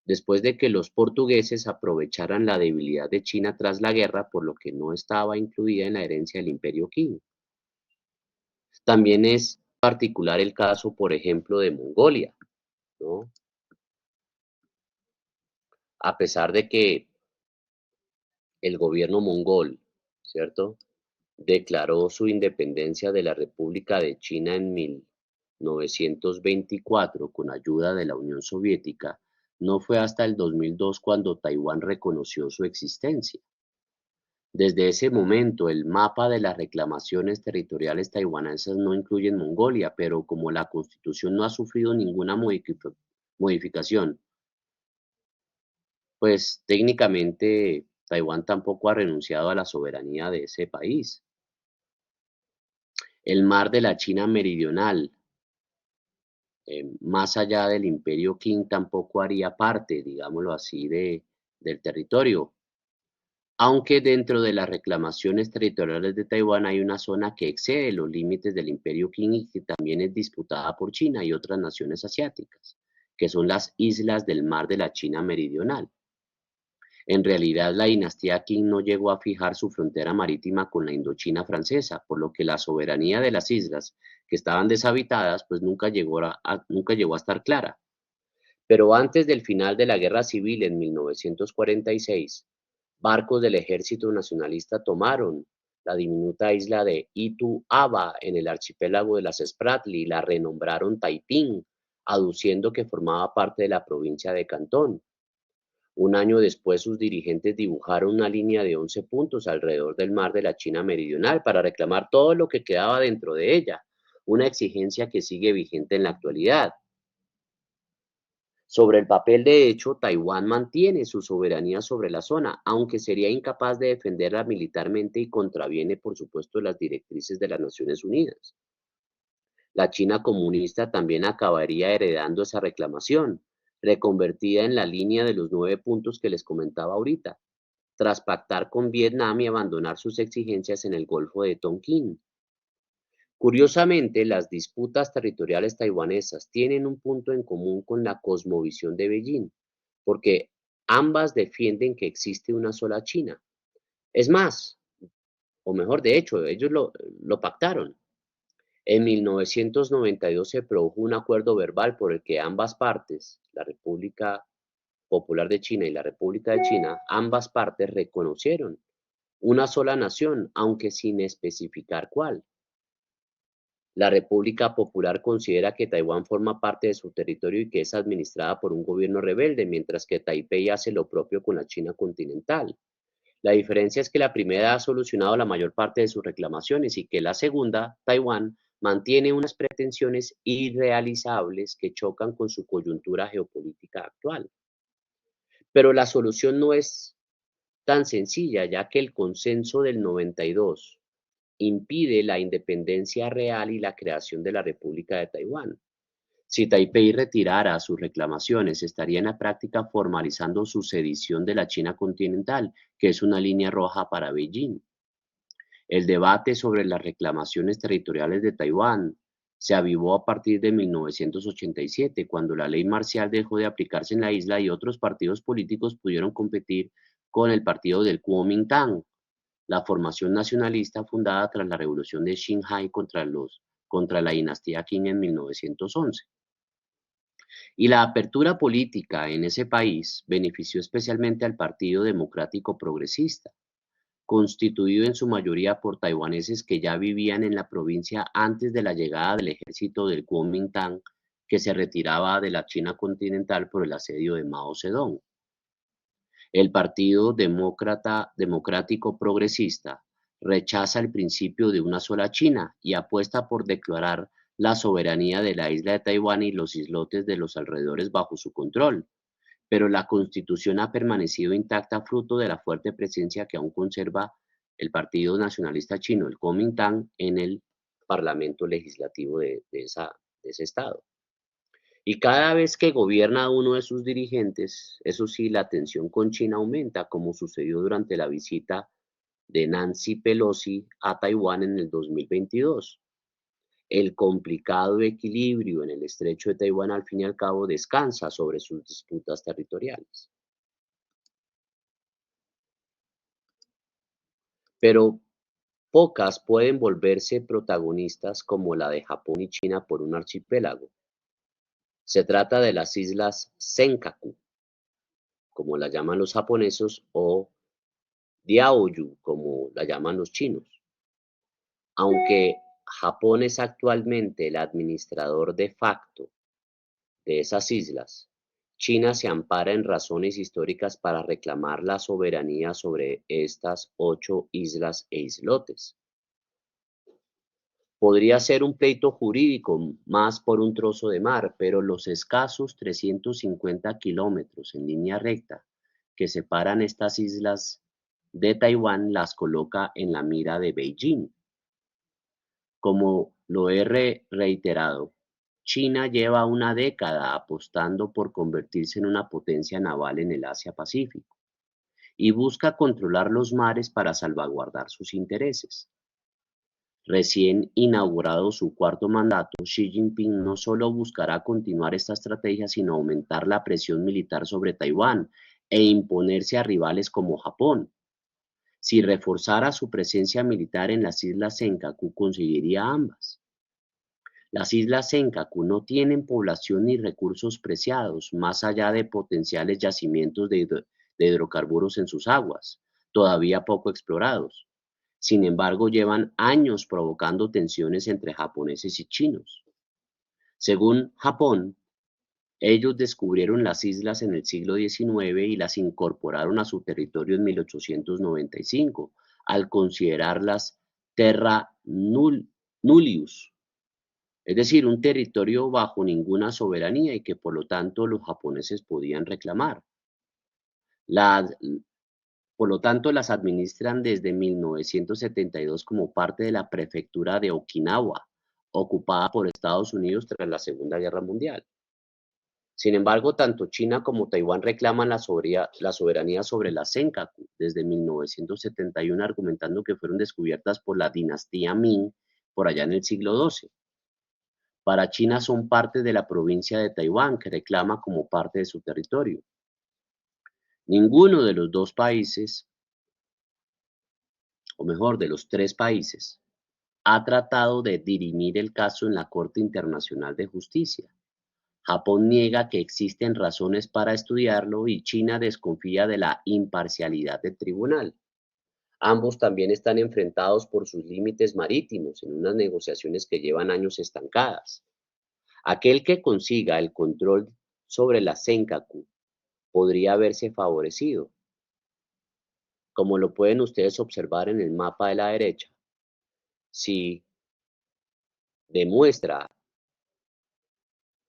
después de que los portugueses aprovecharan la debilidad de China tras la guerra, por lo que no estaba incluida en la herencia del Imperio Qing. También es particular el caso, por ejemplo, de Mongolia, ¿no? A pesar de que el gobierno mongol, ¿cierto?, declaró su independencia de la República de China en 1924 con ayuda de la Unión Soviética, no fue hasta el 2002 cuando Taiwán reconoció su existencia. Desde ese momento, el mapa de las reclamaciones territoriales taiwanesas no incluye Mongolia, pero como la Constitución no ha sufrido ninguna modificación, pues técnicamente Taiwán tampoco ha renunciado a la soberanía de ese país. El mar de la China Meridional, más allá del Imperio Qing, tampoco haría parte, digámoslo así, del territorio. Aunque dentro de las reclamaciones territoriales de Taiwán hay una zona que excede los límites del Imperio Qing y que también es disputada por China y otras naciones asiáticas, que son las islas del mar de la China Meridional. En realidad, la dinastía Qing no llegó a fijar su frontera marítima con la Indochina francesa, por lo que la soberanía de las islas, que estaban deshabitadas, pues nunca llegó a estar clara. Pero antes del final de la Guerra Civil en 1946, barcos del Ejército Nacionalista tomaron la diminuta isla de Itu Aba en el archipiélago de las Spratly y la renombraron Taiping, aduciendo que formaba parte de la provincia de Cantón. Un año después, sus dirigentes dibujaron una línea de 11 puntos alrededor del mar de la China Meridional para reclamar todo lo que quedaba dentro de ella, una exigencia que sigue vigente en la actualidad. Sobre el papel, de hecho, Taiwán mantiene su soberanía sobre la zona, aunque sería incapaz de defenderla militarmente y contraviene, por supuesto, las directrices de las Naciones Unidas. La China comunista también acabaría heredando esa reclamación, reconvertida en la línea de los 9 puntos que les comentaba ahorita, tras pactar con Vietnam y abandonar sus exigencias en el Golfo de Tonkin. Curiosamente, las disputas territoriales taiwanesas tienen un punto en común con la cosmovisión de Beijing, porque ambas defienden que existe una sola China. Es más, o mejor, de hecho, ellos lo pactaron. En 1992 se produjo un acuerdo verbal por el que ambas partes, la República Popular de China y la República de China, ambas partes reconocieron una sola nación, aunque sin especificar cuál. La República Popular considera que Taiwán forma parte de su territorio y que es administrada por un gobierno rebelde, mientras que Taipei hace lo propio con la China continental. La diferencia es que la primera ha solucionado la mayor parte de sus reclamaciones y que la segunda, Taiwán, mantiene unas pretensiones irrealizables que chocan con su coyuntura geopolítica actual. Pero la solución no es tan sencilla, ya que el consenso del 92 impide la independencia real y la creación de la República de Taiwán. Si Taipei retirara sus reclamaciones, estaría en la práctica formalizando su sedición de la China continental, que es una línea roja para Beijing. El debate sobre las reclamaciones territoriales de Taiwán se avivó a partir de 1987, cuando la ley marcial dejó de aplicarse en la isla y otros partidos políticos pudieron competir con el partido del Kuomintang, la formación nacionalista fundada tras la revolución de Xinhai contra la dinastía Qing en 1911. Y la apertura política en ese país benefició especialmente al Partido Democrático Progresista, constituido en su mayoría por taiwaneses que ya vivían en la provincia antes de la llegada del ejército del Kuomintang, que se retiraba de la China continental por el asedio de Mao Zedong. El Partido Democrático Progresista rechaza el principio de una sola China y apuesta por declarar la soberanía de la isla de Taiwán y los islotes de los alrededores bajo su control, pero la Constitución ha permanecido intacta fruto de la fuerte presencia que aún conserva el Partido Nacionalista Chino, el Kuomintang, en el Parlamento Legislativo de ese estado. Y cada vez que gobierna uno de sus dirigentes, eso sí, la tensión con China aumenta, como sucedió durante la visita de Nancy Pelosi a Taiwán en el 2022. El complicado equilibrio en el estrecho de Taiwán al fin y al cabo descansa sobre sus disputas territoriales. Pero pocas pueden volverse protagonistas como la de Japón y China por un archipiélago. Se trata de las islas Senkaku, como las llaman los japoneses, o Diaoyu, como la llaman los chinos. Aunque Japón es actualmente el administrador de facto de esas islas, China se ampara en razones históricas para reclamar la soberanía sobre estas 8 islas e islotes. Podría ser un pleito jurídico más por un trozo de mar, pero los escasos 350 kilómetros en línea recta que separan estas islas de Taiwán las coloca en la mira de Beijing. Como lo he reiterado, China lleva una década apostando por convertirse en una potencia naval en el Asia-Pacífico y busca controlar los mares para salvaguardar sus intereses. Recién inaugurado su cuarto mandato, Xi Jinping no solo buscará continuar esta estrategia, sino aumentar la presión militar sobre Taiwán e imponerse a rivales como Japón. Si reforzara su presencia militar en las islas Senkaku, conseguiría ambas. Las islas Senkaku no tienen población ni recursos preciados, más allá de potenciales yacimientos de hidrocarburos en sus aguas, todavía poco explorados. Sin embargo, llevan años provocando tensiones entre japoneses y chinos. Según Japón, ellos descubrieron las islas en el siglo XIX y las incorporaron a su territorio en 1895, al considerarlas terra nullius, es decir, un territorio bajo ninguna soberanía y que por lo tanto los japoneses podían reclamar. Las, por lo tanto, las administran desde 1972 como parte de la prefectura de Okinawa, ocupada por Estados Unidos tras la Segunda Guerra Mundial. Sin embargo, tanto China como Taiwán reclaman la soberanía sobre la Senkaku desde 1971, argumentando que fueron descubiertas por la dinastía Ming por allá en el siglo XII. Para China son parte de la provincia de Taiwán, que reclama como parte de su territorio. Ninguno de los dos países, o mejor, de los tres países, ha tratado de dirimir el caso en la Corte Internacional de Justicia. Japón niega que existen razones para estudiarlo y China desconfía de la imparcialidad del tribunal. Ambos también están enfrentados por sus límites marítimos en unas negociaciones que llevan años estancadas. Aquel que consiga el control sobre la Senkaku podría verse favorecido, como lo pueden ustedes observar en el mapa de la derecha. Si demuestra,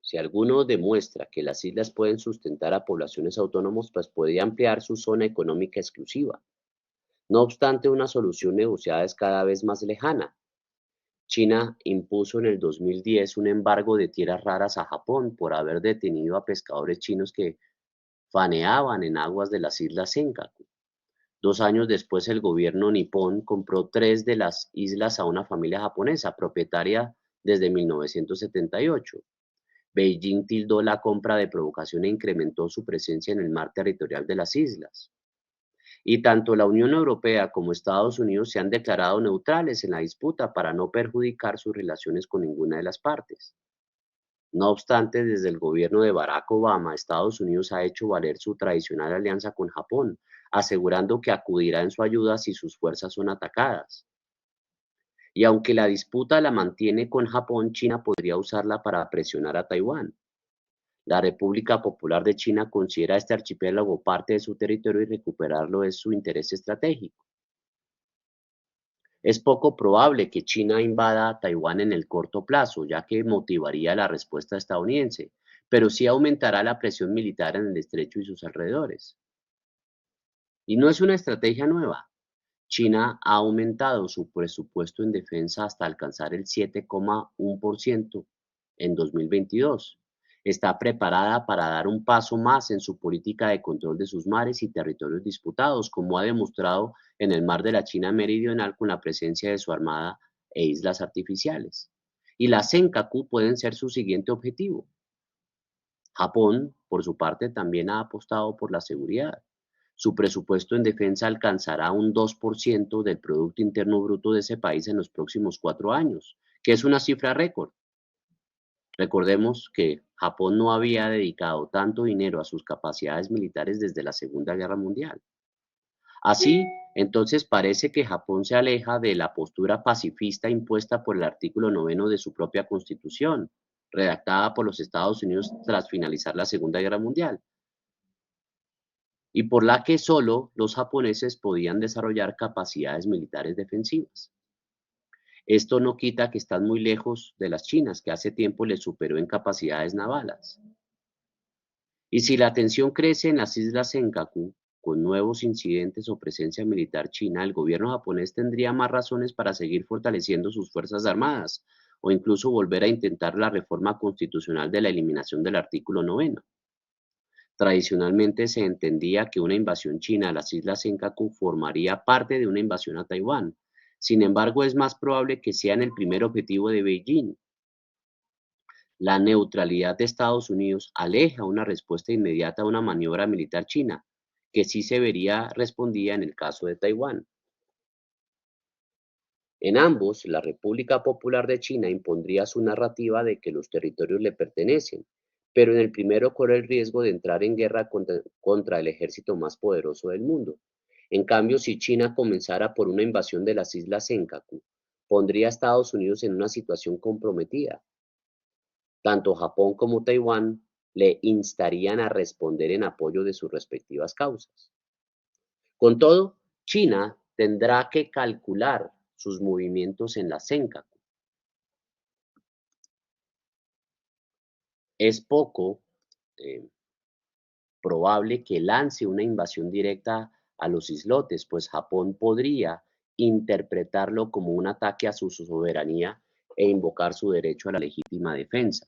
si alguno demuestra que las islas pueden sustentar a poblaciones autónomas, pues podría ampliar su zona económica exclusiva. No obstante, una solución negociada es cada vez más lejana. China impuso en el 2010 un embargo de tierras raras a Japón por haber detenido a pescadores chinos que faenaban en aguas de las islas Senkaku. 2 años después, el gobierno nipón compró 3 de las islas a una familia japonesa, propietaria desde 1978. Beijing tildó la compra de provocación e incrementó su presencia en el mar territorial de las islas. Y tanto la Unión Europea como Estados Unidos se han declarado neutrales en la disputa para no perjudicar sus relaciones con ninguna de las partes. No obstante, desde el gobierno de Barack Obama, Estados Unidos ha hecho valer su tradicional alianza con Japón, asegurando que acudirá en su ayuda si sus fuerzas son atacadas. Y aunque la disputa la mantiene con Japón, China podría usarla para presionar a Taiwán. La República Popular de China considera este archipiélago parte de su territorio y recuperarlo es su interés estratégico. Es poco probable que China invada Taiwán en el corto plazo, ya que motivaría la respuesta estadounidense, pero sí aumentará la presión militar en el estrecho y sus alrededores. Y no es una estrategia nueva. China ha aumentado su presupuesto en defensa hasta alcanzar el 7,1% en 2022. Está preparada para dar un paso más en su política de control de sus mares y territorios disputados, como ha demostrado en el mar de la China Meridional con la presencia de su armada e islas artificiales. Y las Senkaku pueden ser su siguiente objetivo. Japón, por su parte, también ha apostado por la seguridad. Su presupuesto en defensa alcanzará un 2% del Producto Interno Bruto de ese país en los próximos 4 años, que es una cifra récord. Recordemos que Japón no había dedicado tanto dinero a sus capacidades militares desde la Segunda Guerra Mundial. Así, entonces parece que Japón se aleja de la postura pacifista impuesta por el artículo 9 de su propia constitución, redactada por los Estados Unidos tras finalizar la Segunda Guerra Mundial, y por la que solo los japoneses podían desarrollar capacidades militares defensivas. Esto no quita que están muy lejos de las chinas, que hace tiempo les superó en capacidades navales. Y si la tensión crece en las islas Senkaku, con nuevos incidentes o presencia militar china, el gobierno japonés tendría más razones para seguir fortaleciendo sus fuerzas armadas o incluso volver a intentar la reforma constitucional de la eliminación del artículo 9. Tradicionalmente se entendía que una invasión china a las islas Senkaku formaría parte de una invasión a Taiwán. Sin embargo, es más probable que sean el primer objetivo de Beijing. La neutralidad de Estados Unidos aleja una respuesta inmediata a una maniobra militar china, que sí se vería respondida en el caso de Taiwán. En ambos, la República Popular de China impondría su narrativa de que los territorios le pertenecen, pero en el primero corre el riesgo de entrar en guerra contra el ejército más poderoso del mundo. En cambio, si China comenzara por una invasión de las islas Senkaku, pondría a Estados Unidos en una situación comprometida. Tanto Japón como Taiwán le instarían a responder en apoyo de sus respectivas causas. Con todo, China tendrá que calcular sus movimientos en la Senkaku. Es poco eh, probable que lance una invasión directa a los islotes, pues Japón podría interpretarlo como un ataque a su soberanía e invocar su derecho a la legítima defensa.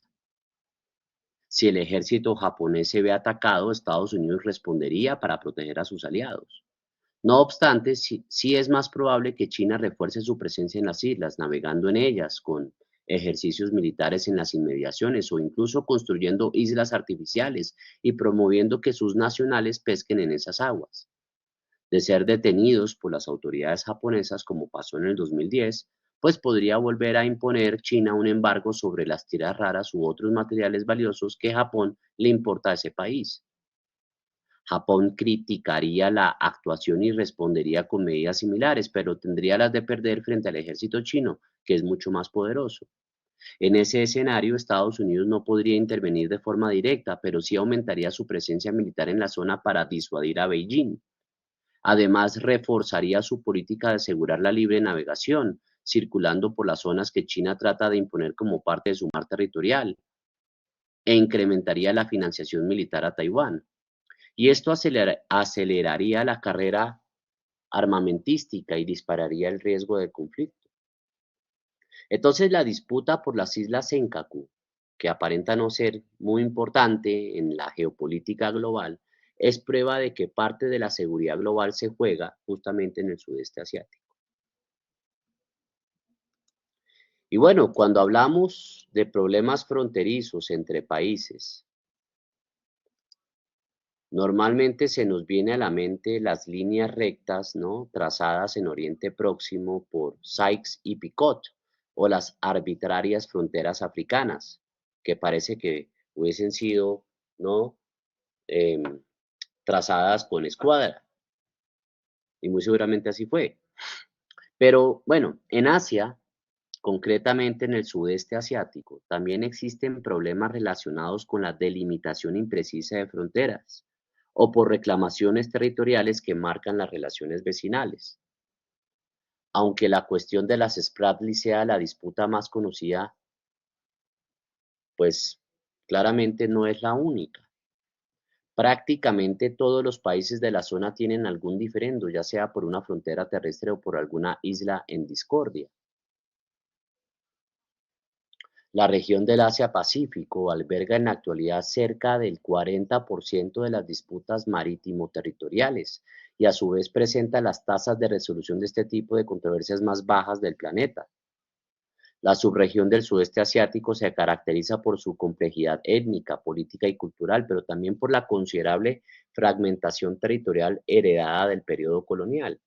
Si el ejército japonés se ve atacado, Estados Unidos respondería para proteger a sus aliados. No obstante, sí es más probable que China refuerce su presencia en las islas, navegando en ellas con ejercicios militares en las inmediaciones o incluso construyendo islas artificiales y promoviendo que sus nacionales pesquen en esas aguas. De ser detenidos por las autoridades japonesas, como pasó en el 2010, pues podría volver a imponer China un embargo sobre las tiras raras u otros materiales valiosos que Japón le importa a ese país. Japón criticaría la actuación y respondería con medidas similares, pero tendría las de perder frente al ejército chino, que es mucho más poderoso. En ese escenario, Estados Unidos no podría intervenir de forma directa, pero sí aumentaría su presencia militar en la zona para disuadir a Beijing. Además, reforzaría su política de asegurar la libre navegación, circulando por las zonas que China trata de imponer como parte de su mar territorial, e incrementaría la financiación militar a Taiwán. Y esto aceleraría la carrera armamentística y dispararía el riesgo de conflicto. Entonces, la disputa por las islas Senkaku, que aparenta no ser muy importante en la geopolítica global, es prueba de que parte de la seguridad global se juega justamente en el sudeste asiático. Y bueno, cuando hablamos de problemas fronterizos entre países, normalmente se nos viene a la mente las líneas rectas, ¿no?, trazadas en Oriente Próximo por Sykes y Picot, o las arbitrarias fronteras africanas, que parece que hubiesen sido, ¿no?, em, trazadas con escuadra, y muy seguramente así fue. Pero bueno, en Asia, concretamente en el sudeste asiático, también existen problemas relacionados con la delimitación imprecisa de fronteras o por reclamaciones territoriales que marcan las relaciones vecinales. Aunque la cuestión de las Spratly sea la disputa más conocida, pues claramente no es la única. Prácticamente todos los países de la zona tienen algún diferendo, ya sea por una frontera terrestre o por alguna isla en discordia. La región del Asia-Pacífico alberga en la actualidad cerca del 40% de las disputas marítimo-territoriales y a su vez presenta las tasas de resolución de este tipo de controversias más bajas del planeta. La subregión del sudeste asiático se caracteriza por su complejidad étnica, política y cultural, pero también por la considerable fragmentación territorial heredada del periodo colonial.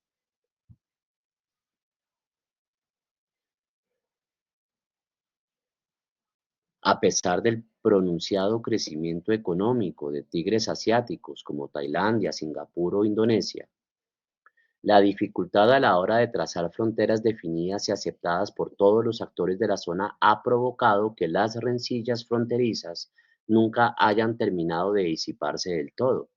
A pesar del pronunciado crecimiento económico de tigres asiáticos como Tailandia, Singapur o Indonesia, la dificultad a la hora de trazar fronteras definidas y aceptadas por todos los actores de la zona ha provocado que las rencillas fronterizas nunca hayan terminado de disiparse del todo.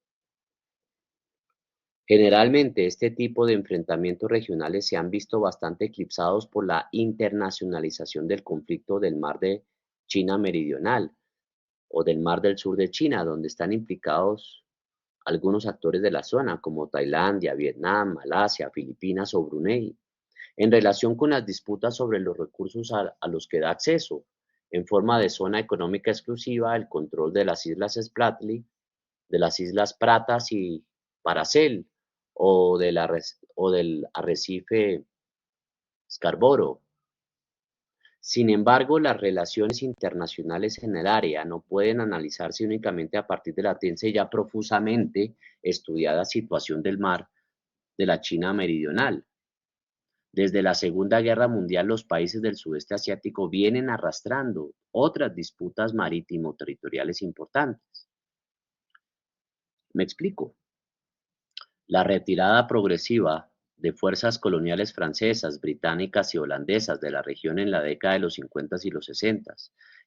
Generalmente este tipo de enfrentamientos regionales se han visto bastante eclipsados por la internacionalización del conflicto del mar de China Meridional o del Mar del Sur de China, donde están implicados algunos actores de la zona, como Tailandia, Vietnam, Malasia, Filipinas o Brunei, en relación con las disputas sobre los recursos a los que da acceso, en forma de zona económica exclusiva, el control de las islas Spratly, de las islas Pratas y Paracel, o del arrecife Scarborough. Sin embargo, las relaciones internacionales en el área no pueden analizarse únicamente a partir de la tensa y ya profusamente estudiada situación del mar de la China meridional. Desde la Segunda Guerra Mundial, los países del sudeste asiático vienen arrastrando otras disputas marítimo-territoriales importantes. Me explico. La retirada progresiva de fuerzas coloniales francesas, británicas y holandesas de la región en la década de los 50 y los 60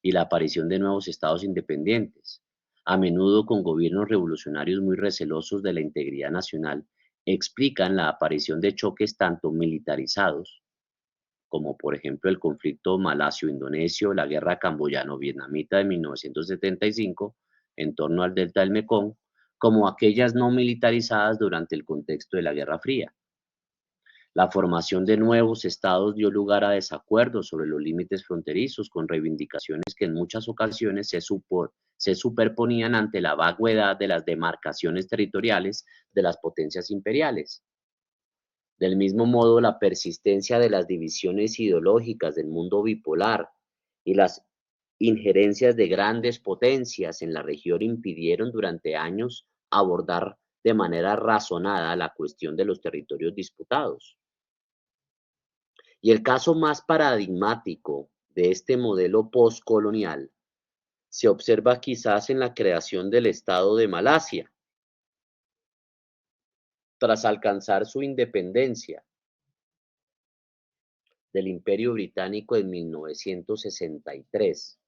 y la aparición de nuevos estados independientes, a menudo con gobiernos revolucionarios muy recelosos de la integridad nacional, explican la aparición de choques tanto militarizados, como por ejemplo el conflicto malasio-indonesio, la guerra camboyano-vietnamita de 1975 en torno al delta del Mekong, como aquellas no militarizadas durante el contexto de la Guerra Fría. La formación de nuevos estados dio lugar a desacuerdos sobre los límites fronterizos, con reivindicaciones que en muchas ocasiones se superponían ante la vaguedad de las demarcaciones territoriales de las potencias imperiales. Del mismo modo, la persistencia de las divisiones ideológicas del mundo bipolar y las injerencias de grandes potencias en la región impidieron durante años abordar de manera razonada la cuestión de los territorios disputados. Y el caso más paradigmático de este modelo postcolonial se observa quizás en la creación del Estado de Malasia, tras alcanzar su independencia del Imperio Británico en 1963.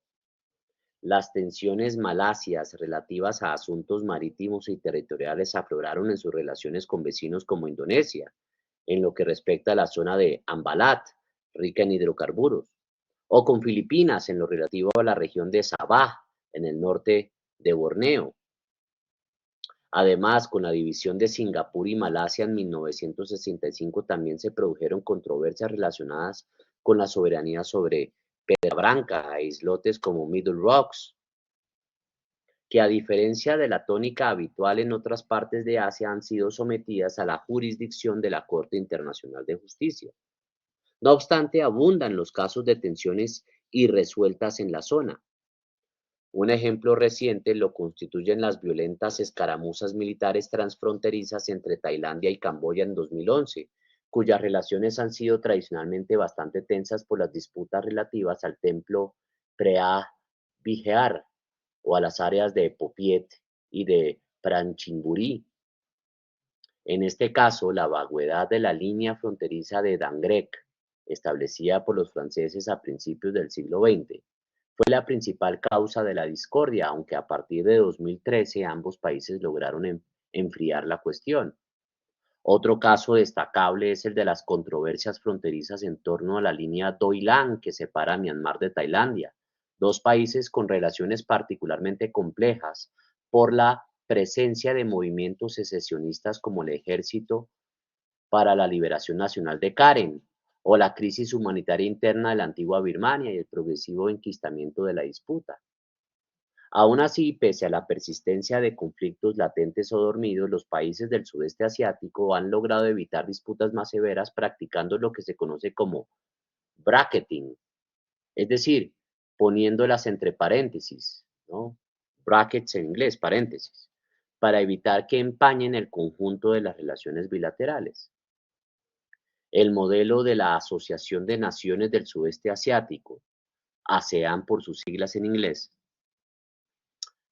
Las tensiones malasias relativas a asuntos marítimos y territoriales afloraron en sus relaciones con vecinos como Indonesia, en lo que respecta a la zona de Ambalat, rica en hidrocarburos, o con Filipinas en lo relativo a la región de Sabah, en el norte de Borneo. Además, con la división de Singapur y Malasia en 1965 también se produjeron controversias relacionadas con la soberanía sobre Pedra Branca e islotes como Middle Rocks, que a diferencia de la tónica habitual en otras partes de Asia han sido sometidas a la jurisdicción de la Corte Internacional de Justicia. No obstante, abundan los casos de tensiones irresueltas en la zona. Un ejemplo reciente lo constituyen las violentas escaramuzas militares transfronterizas entre Tailandia y Camboya en 2011, cuyas relaciones han sido tradicionalmente bastante tensas por las disputas relativas al templo Preah Vihear o a las áreas de Phopiet y de Pranchimbury. En este caso, la vaguedad de la línea fronteriza de Dangrek, establecida por los franceses a principios del siglo XX, fue la principal causa de la discordia, aunque a partir de 2013 ambos países lograron enfriar la cuestión. Otro caso destacable es el de las controversias fronterizas en torno a la línea Doi Lang que separa Myanmar de Tailandia, dos países con relaciones particularmente complejas por la presencia de movimientos secesionistas como el Ejército para la Liberación Nacional de Karen, o la crisis humanitaria interna de la antigua Birmania y el progresivo enquistamiento de la disputa. Aun así, pese a la persistencia de conflictos latentes o dormidos, los países del sudeste asiático han logrado evitar disputas más severas practicando lo que se conoce como bracketing, es decir, poniéndolas entre paréntesis, ¿no? Brackets en inglés, paréntesis, para evitar que empañen el conjunto de las relaciones bilaterales. El modelo de la Asociación de Naciones del Sudeste Asiático, ASEAN por sus siglas en inglés,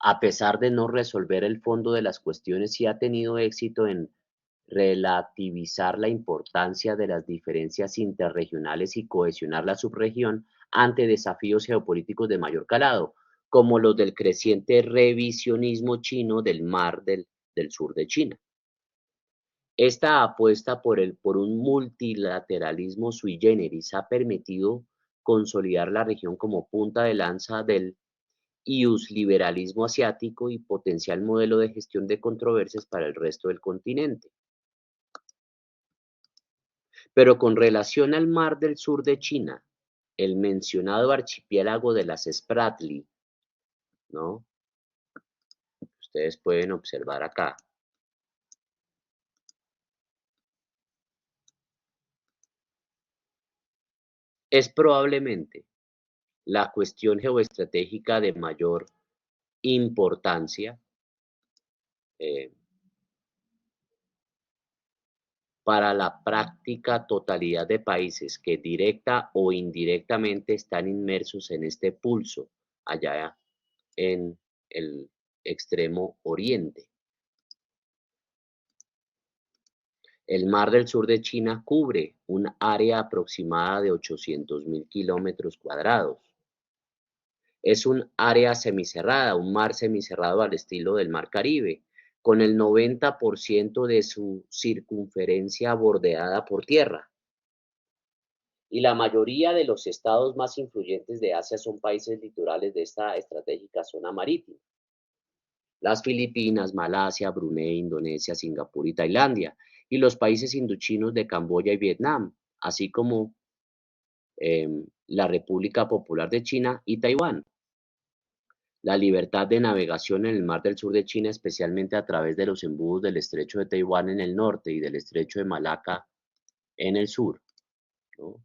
a pesar de no resolver el fondo de las cuestiones, sí ha tenido éxito en relativizar la importancia de las diferencias interregionales y cohesionar la subregión ante desafíos geopolíticos de mayor calado, como los del creciente revisionismo chino del mar del sur de China. Esta apuesta por un multilateralismo sui generis ha permitido consolidar la región como punta de lanza del iusliberalismo asiático y potencial modelo de gestión de controversias para el resto del continente. Pero con relación al mar del sur de China, el mencionado archipiélago de las Spratly, ¿no? Ustedes pueden observar acá. Es probablemente la cuestión geoestratégica de mayor importancia eh, para la práctica totalidad de países que directa o indirectamente están inmersos en este pulso allá en el extremo oriente. El mar del sur de China cubre un área aproximada de 800.000 kilómetros cuadrados. Es un área semicerrada, un mar semicerrado al estilo del mar Caribe, con el 90% de su circunferencia bordeada por tierra. Y la mayoría de los estados más influyentes de Asia son países litorales de esta estratégica zona marítima. Las Filipinas, Malasia, Brunei, Indonesia, Singapur y Tailandia. y los países indochinos de Camboya y Vietnam, así como la República Popular de China y Taiwán. La libertad de navegación en el Mar del Sur de China, especialmente a través de los embudos del Estrecho de Taiwán en el norte y del Estrecho de Malaca en el sur, ¿no?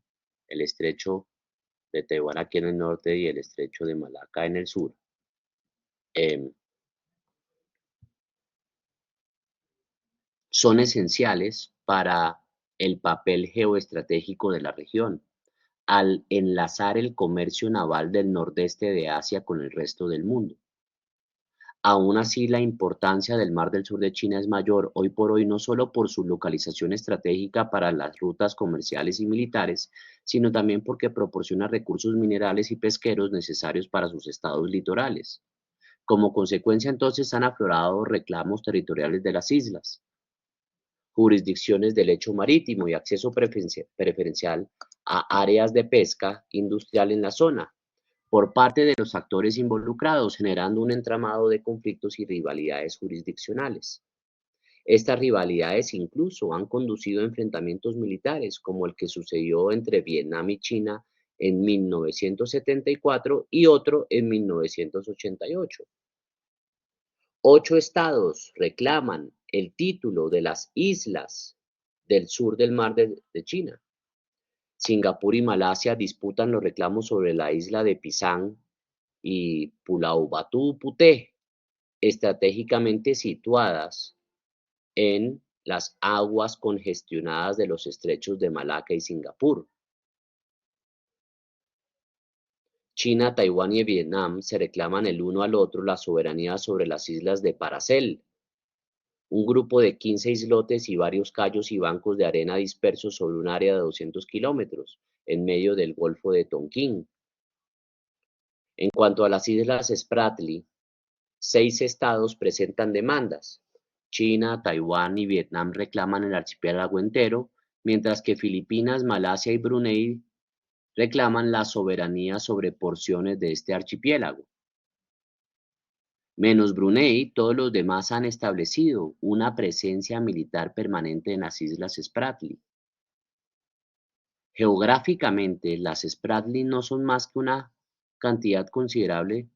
El Estrecho de Taiwán aquí en el norte y el Estrecho de Malaca en el sur. em, Son esenciales para el papel geoestratégico de la región, al enlazar el comercio naval del nordeste de Asia con el resto del mundo. Aún así, la importancia del Mar del Sur de China es mayor hoy por hoy no solo por su localización estratégica para las rutas comerciales y militares, sino también porque proporciona recursos minerales y pesqueros necesarios para sus estados litorales. Como consecuencia, entonces, han aflorado reclamos territoriales de las islas, jurisdicciones del lecho marítimo y acceso preferencial a áreas de pesca industrial en la zona, por parte de los actores involucrados, generando un entramado de conflictos y rivalidades jurisdiccionales. Estas rivalidades incluso han conducido a enfrentamientos militares, como el que sucedió entre Vietnam y China en 1974 y otro en 1988. 8 estados reclaman el título de las islas del sur del mar de China. Singapur y Malasia disputan los reclamos sobre la isla de Pisang y Pulau Batu Puteh, estratégicamente situadas en las aguas congestionadas de los estrechos de Malaca y Singapur. China, Taiwán y Vietnam se reclaman el uno al otro la soberanía sobre las islas de Paracel, un grupo de 15 islotes y varios cayos y bancos de arena dispersos sobre un área de 200 kilómetros, en medio del Golfo de Tonkin. En cuanto a las islas Spratly, 6 estados presentan demandas. China, Taiwán y Vietnam reclaman el archipiélago entero, mientras que Filipinas, Malasia y Brunei reclaman la soberanía sobre porciones de este archipiélago. Menos Brunei, todos los demás han establecido una presencia militar permanente en las islas Spratly. Geográficamente, las Spratly no son más que una cantidad considerable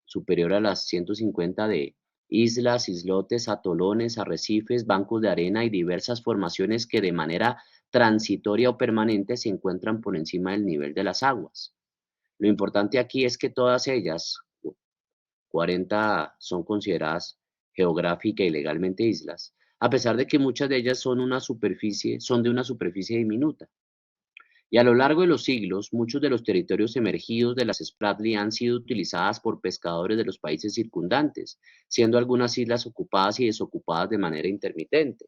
superior a las 150 de islas, islotes, atolones, arrecifes, bancos de arena y diversas formaciones que de manera transitoria o permanente se encuentran por encima del nivel de las aguas. Lo importante aquí es que todas ellas, 40, son consideradas geográfica y legalmente islas, a pesar de que muchas de ellas son de una superficie diminuta. Y a lo largo de los siglos, muchos de los territorios emergidos de las Spratly han sido utilizadas por pescadores de los países circundantes, siendo algunas islas ocupadas y desocupadas de manera intermitente.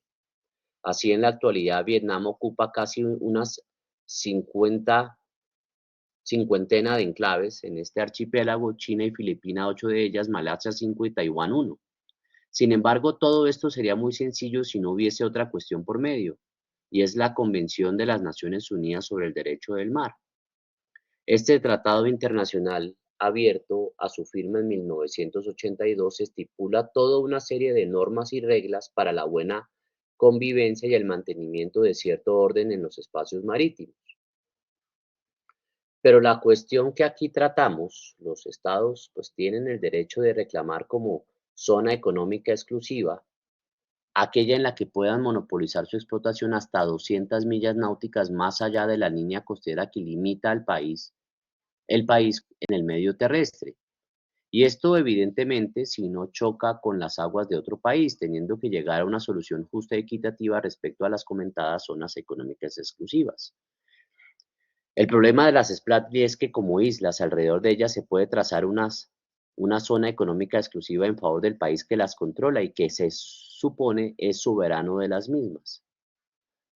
Así, en la actualidad, Vietnam ocupa casi unas 50 de enclaves en este archipiélago, China y Filipinas 8 de ellas, Malasia 5 y Taiwán 1. Sin embargo, todo esto sería muy sencillo si no hubiese otra cuestión por medio, y es la Convención de las Naciones Unidas sobre el Derecho del Mar. Este tratado internacional, abierto a su firma en 1982, estipula toda una serie de normas y reglas para la buena convivencia y el mantenimiento de cierto orden en los espacios marítimos. Pero la cuestión que aquí tratamos, los estados pues tienen el derecho de reclamar como zona económica exclusiva aquella en la que puedan monopolizar su explotación hasta 200 millas náuticas más allá de la línea costera que limita al país el país en el medio terrestre. Y esto evidentemente si no choca con las aguas de otro país, teniendo que llegar a una solución justa y equitativa respecto a las comentadas zonas económicas exclusivas. El problema de las Spratly es que como islas alrededor de ellas se puede trazar una zona económica exclusiva en favor del país que las controla y que se supone es soberano de las mismas.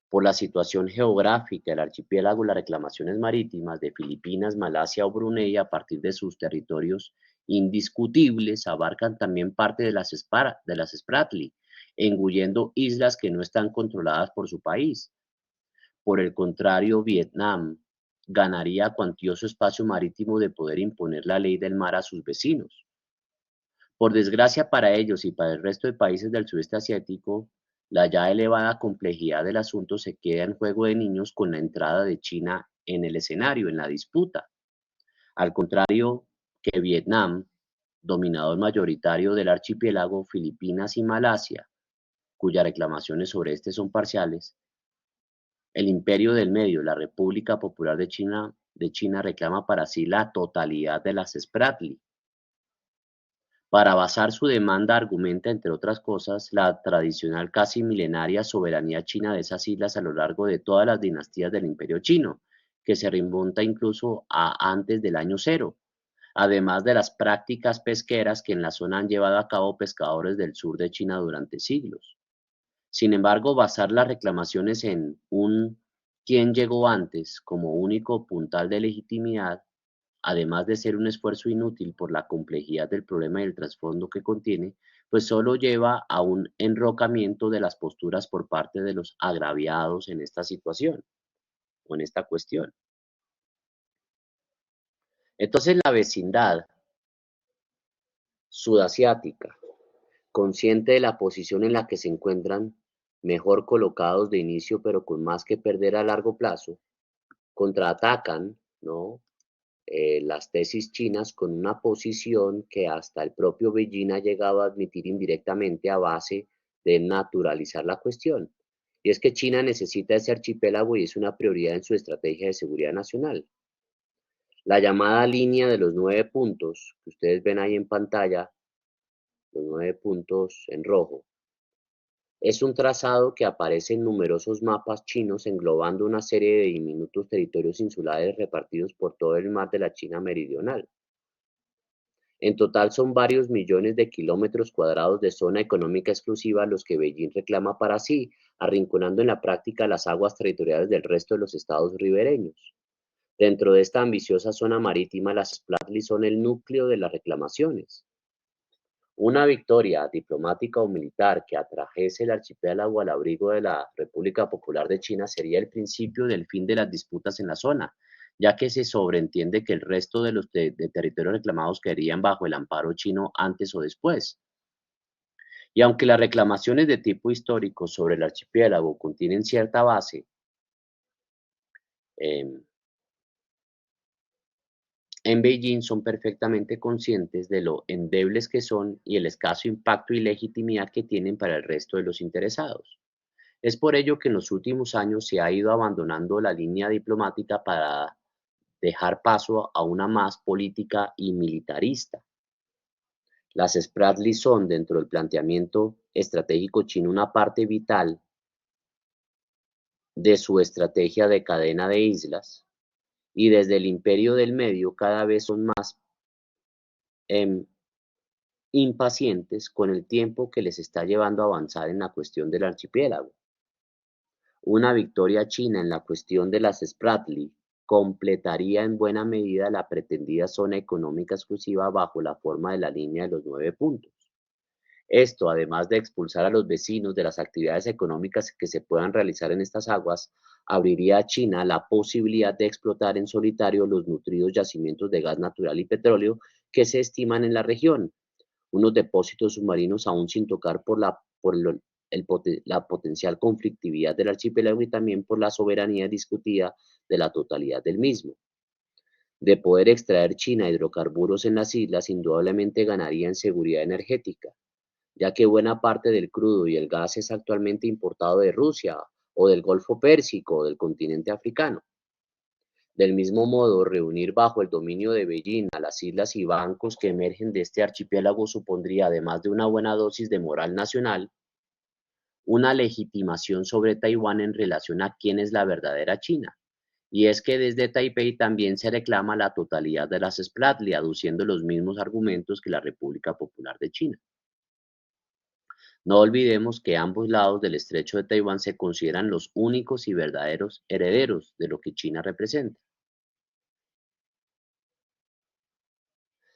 Por la situación geográfica del archipiélago, las reclamaciones marítimas de Filipinas, Malasia o Brunei a partir de sus territorios indiscutibles abarcan también parte de las Spratly, engullendo islas que no están controladas por su país. Por el contrario, Vietnam ganaría cuantioso espacio marítimo de poder imponer la ley del mar a sus vecinos. Por desgracia para ellos y para el resto de países del sudeste asiático, La ya elevada complejidad del asunto se queda en juego de niños con la entrada de China en el escenario, en la disputa. Al contrario que Vietnam, dominador mayoritario del archipiélago, Filipinas y Malasia, cuyas reclamaciones sobre este son parciales, el Imperio del Medio, la República Popular de China reclama para sí la totalidad de las Spratly. Para basar su demanda argumenta, entre otras cosas, la tradicional casi milenaria soberanía china de esas islas a lo largo de todas las dinastías del Imperio chino, que se remonta incluso a antes del año cero, además de las prácticas pesqueras que en la zona han llevado a cabo pescadores del sur de China durante siglos. Sin embargo, basar las reclamaciones en un "quién llegó antes" como único puntal de legitimidad, además de ser un esfuerzo inútil por la complejidad del problema y el trasfondo que contiene, pues solo lleva a un enrocamiento de las posturas por parte de los agraviados en esta situación o en esta cuestión. Entonces, la vecindad sudasiática, consciente de la posición en la que se encuentran, mejor colocados de inicio pero con más que perder a largo plazo, contraatacan, ¿no?, las tesis chinas con una posición que hasta el propio Beijing ha llegado a admitir indirectamente a base de naturalizar la cuestión. Y es que China necesita ese archipiélago y es una prioridad en su estrategia de seguridad nacional. La llamada línea de los 9 puntos, que ustedes ven ahí en pantalla, los 9 puntos en rojo, es un trazado que aparece en numerosos mapas chinos englobando una serie de diminutos territorios insulares repartidos por todo el mar de la China meridional. En total son varios millones de kilómetros cuadrados de zona económica exclusiva los que Beijing reclama para sí, arrinconando en la práctica las aguas territoriales del resto de los estados ribereños. Dentro de esta ambiciosa zona marítima, las Spratly son el núcleo de las reclamaciones. Una victoria diplomática o militar que atrajese el archipiélago al abrigo de la República Popular de China sería el principio del fin de las disputas en la zona, ya que se sobreentiende que el resto de los de territorios reclamados quedarían bajo el amparo chino antes o después. Y aunque las reclamaciones de tipo histórico sobre el archipiélago contienen cierta base, em, en Beijing son perfectamente conscientes de lo endebles que son y el escaso impacto y legitimidad que tienen para el resto de los interesados. Es por ello que en los últimos años se ha ido abandonando la línea diplomática para dejar paso a una más política y militarista. Las Spratly son, dentro del planteamiento estratégico chino, una parte vital de su estrategia de cadena de islas, y desde el Imperio del Medio cada vez son más em, impacientes con el tiempo que les está llevando a avanzar en la cuestión del archipiélago. Una victoria china en la cuestión de las Spratly completaría en buena medida la pretendida zona económica exclusiva bajo la forma de la línea de los 9 puntos. Esto, además de expulsar a los vecinos de las actividades económicas que se puedan realizar en estas aguas, abriría a China la posibilidad de explotar en solitario los nutridos yacimientos de gas natural y petróleo que se estiman en la región, unos depósitos submarinos aún sin tocar la potencial conflictividad del archipiélago y también por la soberanía discutida de la totalidad del mismo. De poder extraer China hidrocarburos en las islas, indudablemente ganaría en seguridad energética, ya que buena parte del crudo y el gas es actualmente importado de Rusia o del Golfo Pérsico o del continente africano. Del mismo modo, reunir bajo el dominio de Beijing a las islas y bancos que emergen de este archipiélago supondría, además de una buena dosis de moral nacional, una legitimación sobre Taiwán en relación a quién es la verdadera China. Y es que desde Taipei también se reclama la totalidad de las Spratly, aduciendo los mismos argumentos que la República Popular de China. No olvidemos que ambos lados del estrecho de Taiwán se consideran los únicos y verdaderos herederos de lo que China representa.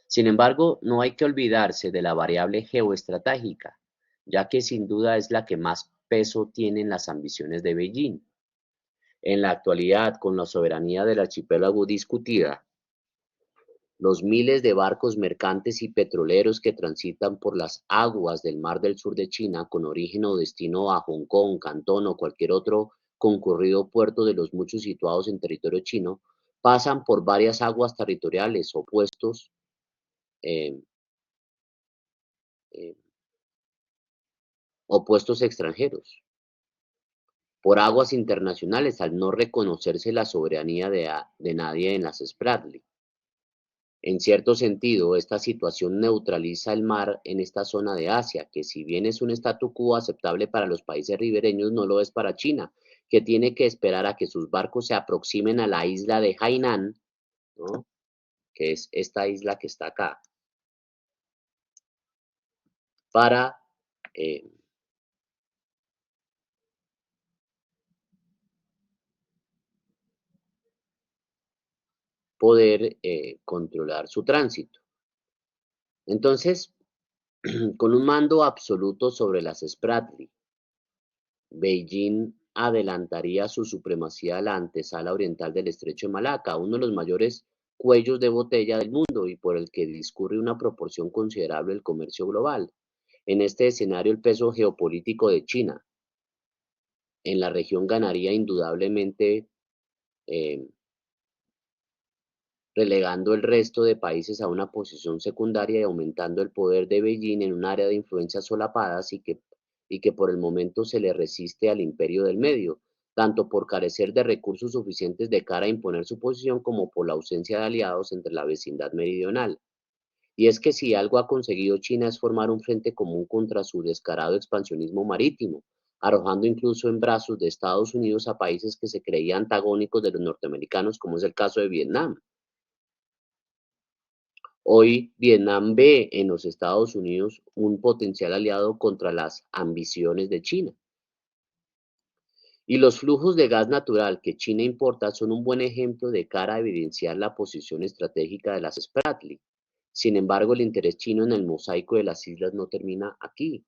Sin embargo, no hay que olvidarse de la variable geoestratégica, ya que sin duda es la que más peso tiene en las ambiciones de Beijing. En la actualidad, con la soberanía del archipiélago discutida, Los miles de barcos mercantes y petroleros que transitan por las aguas del Mar del Sur de China con origen o destino a Hong Kong, Cantón o cualquier otro concurrido puerto de los muchos situados en territorio chino, pasan por varias aguas territoriales eh, eh, o puestos extranjeros, por aguas internacionales al no reconocerse la soberanía de nadie en las Spratly. En cierto sentido, esta situación neutraliza el mar en esta zona de Asia, que si bien es un statu quo aceptable para los países ribereños, no lo es para China, que tiene que esperar a que sus barcos se aproximen a la isla de Hainan, ¿no? Que es esta isla que está acá, para eh, poder controlar su tránsito. Entonces, con un mando absoluto sobre las Spratly, Beijing adelantaría su supremacía a la antesala oriental del estrecho de Malaca, uno de los mayores cuellos de botella del mundo y por el que discurre una proporción considerable del comercio global. En este escenario, el peso geopolítico de China en la región ganaría indudablemente, eh, relegando el resto de países a una posición secundaria y aumentando el poder de Beijing en un área de influencias solapadas y que por el momento se le resiste al imperio del medio, tanto por carecer de recursos suficientes de cara a imponer su posición como por la ausencia de aliados entre la vecindad meridional. Y es que si algo ha conseguido China es formar un frente común contra su descarado expansionismo marítimo, arrojando incluso en brazos de Estados Unidos a países que se creían antagónicos de los norteamericanos, como es el caso de Vietnam. Hoy Vietnam ve en los Estados Unidos un potencial aliado contra las ambiciones de China. Y los flujos de gas natural que China importa son un buen ejemplo de cara a evidenciar la posición estratégica de las Spratly. Sin embargo, el interés chino en el mosaico de las islas no termina aquí.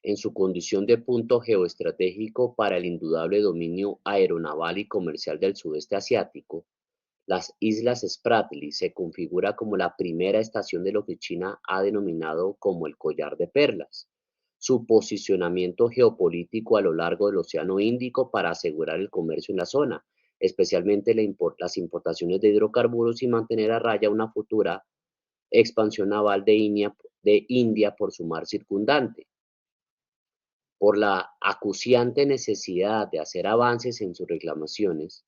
En su condición de punto geoestratégico para el indudable dominio aeronaval y comercial del sudeste asiático, las islas Spratly se configura como la primera estación de lo que China ha denominado como el collar de perlas, su posicionamiento geopolítico a lo largo del Océano Índico para asegurar el comercio en la zona, especialmente las importaciones de hidrocarburos y mantener a raya una futura expansión naval de India por su mar circundante. Por la acuciante necesidad de hacer avances en sus reclamaciones,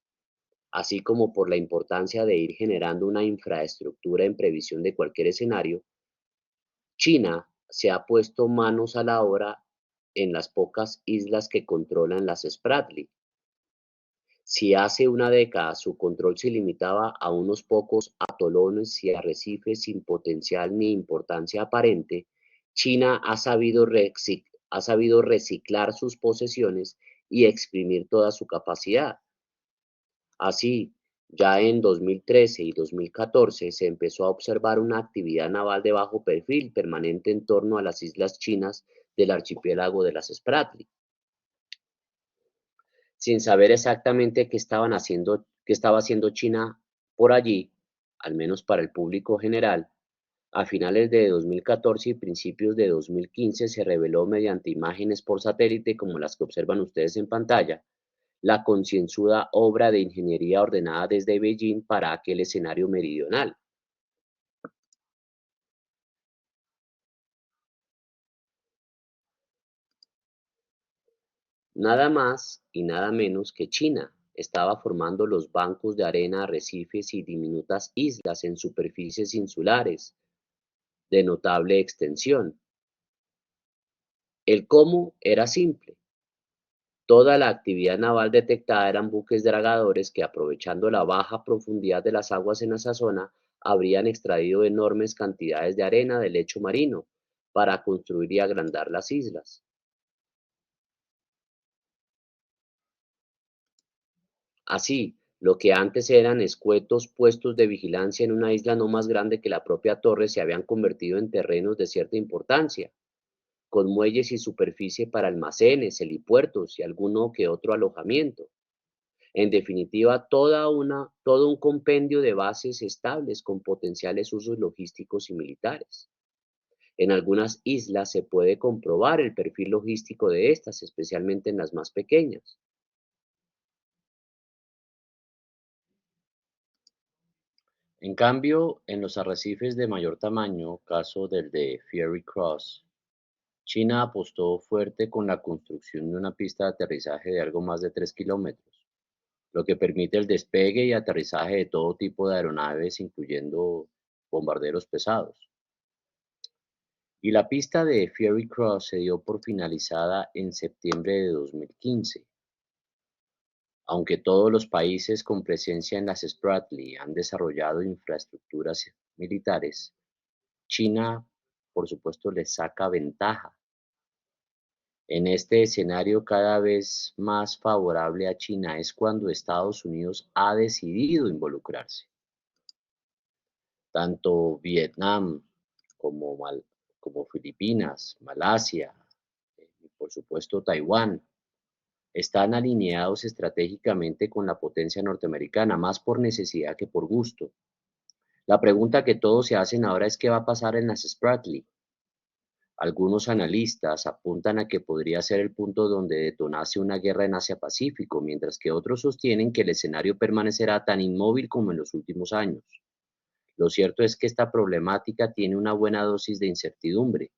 así como por la importancia de ir generando una infraestructura en previsión de cualquier escenario, China se ha puesto manos a la obra en las pocas islas que controlan las Spratly. Si hace una década su control se limitaba a unos pocos atolones y arrecifes sin potencial ni importancia aparente, China ha sabido reciclar sus posesiones y exprimir toda su capacidad. Así, ya en 2013 y 2014 se empezó a observar una actividad naval de bajo perfil permanente en torno a las islas chinas del archipiélago de las Spratly, sin saber exactamente qué estaba haciendo China por allí, al menos para el público general. A finales de 2014 y principios de 2015 se reveló mediante imágenes por satélite como las que observan ustedes en pantalla, la concienzuda obra de ingeniería ordenada desde Beijing para aquel escenario meridional. Nada más y nada menos que China estaba formando los bancos de arena, arrecifes y diminutas islas en superficies insulares de notable extensión. El cómo era simple. Toda la actividad naval detectada eran buques dragadores que, aprovechando la baja profundidad de las aguas en esa zona, habrían extraído enormes cantidades de arena del lecho marino para construir y agrandar las islas. Así, lo que antes eran escuetos puestos de vigilancia en una isla no más grande que la propia torre se habían convertido en terrenos de cierta importancia, con muelles y superficie para almacenes, helipuertos y alguno que otro alojamiento. En definitiva, todo un compendio de bases estables con potenciales usos logísticos y militares. En algunas islas se puede comprobar el perfil logístico de estas, especialmente en las más pequeñas. En cambio, en los arrecifes de mayor tamaño, caso del de Fiery Cross, China apostó fuerte con la construcción de una pista de aterrizaje de algo más de 3 kilómetros, lo que permite el despegue y aterrizaje de todo tipo de aeronaves, incluyendo bombarderos pesados. Y la pista de Fiery Cross se dio por finalizada en septiembre de 2015. Aunque todos los países con presencia en las Spratly han desarrollado infraestructuras militares, China, por supuesto, les saca ventaja. En este escenario cada vez más favorable a China es cuando Estados Unidos ha decidido involucrarse. Tanto Vietnam como, como Filipinas, Malasia y por supuesto Taiwán están alineados estratégicamente con la potencia norteamericana, más por necesidad que por gusto. La pregunta que todos se hacen ahora es qué va a pasar en las Spratly. Algunos analistas apuntan a que podría ser el punto donde detonase una guerra en Asia-Pacífico, mientras que otros sostienen que el escenario permanecerá tan inmóvil como en los últimos años. Lo cierto es que esta problemática tiene una buena dosis de incertidumbre.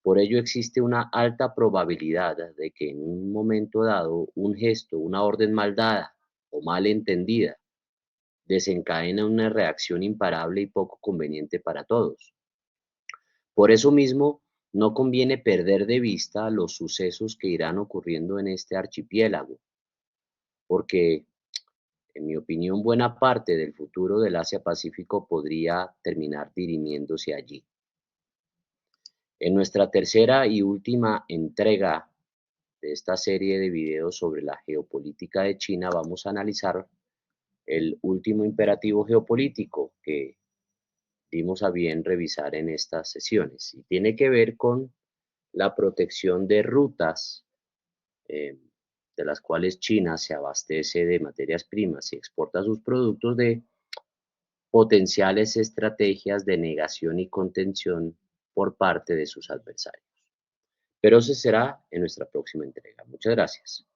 Por ello existe una alta probabilidad de que en un momento dado un gesto, una orden mal dada o mal entendida desencadena una reacción imparable y poco conveniente para todos. Por eso mismo, no conviene perder de vista los sucesos que irán ocurriendo en este archipiélago, porque, en mi opinión, buena parte del futuro del Asia-Pacífico podría terminar dirimiéndose allí. En nuestra tercera y última entrega de esta serie de videos sobre la geopolítica de China, vamos a analizar el último imperativo geopolítico que dimos a bien revisar en estas sesiones y tiene que ver con la protección de rutas eh, de las cuales China se abastece de materias primas y exporta sus productos de potenciales estrategias de negación y contención por parte de sus adversarios. Pero eso será en nuestra próxima entrega. Muchas gracias.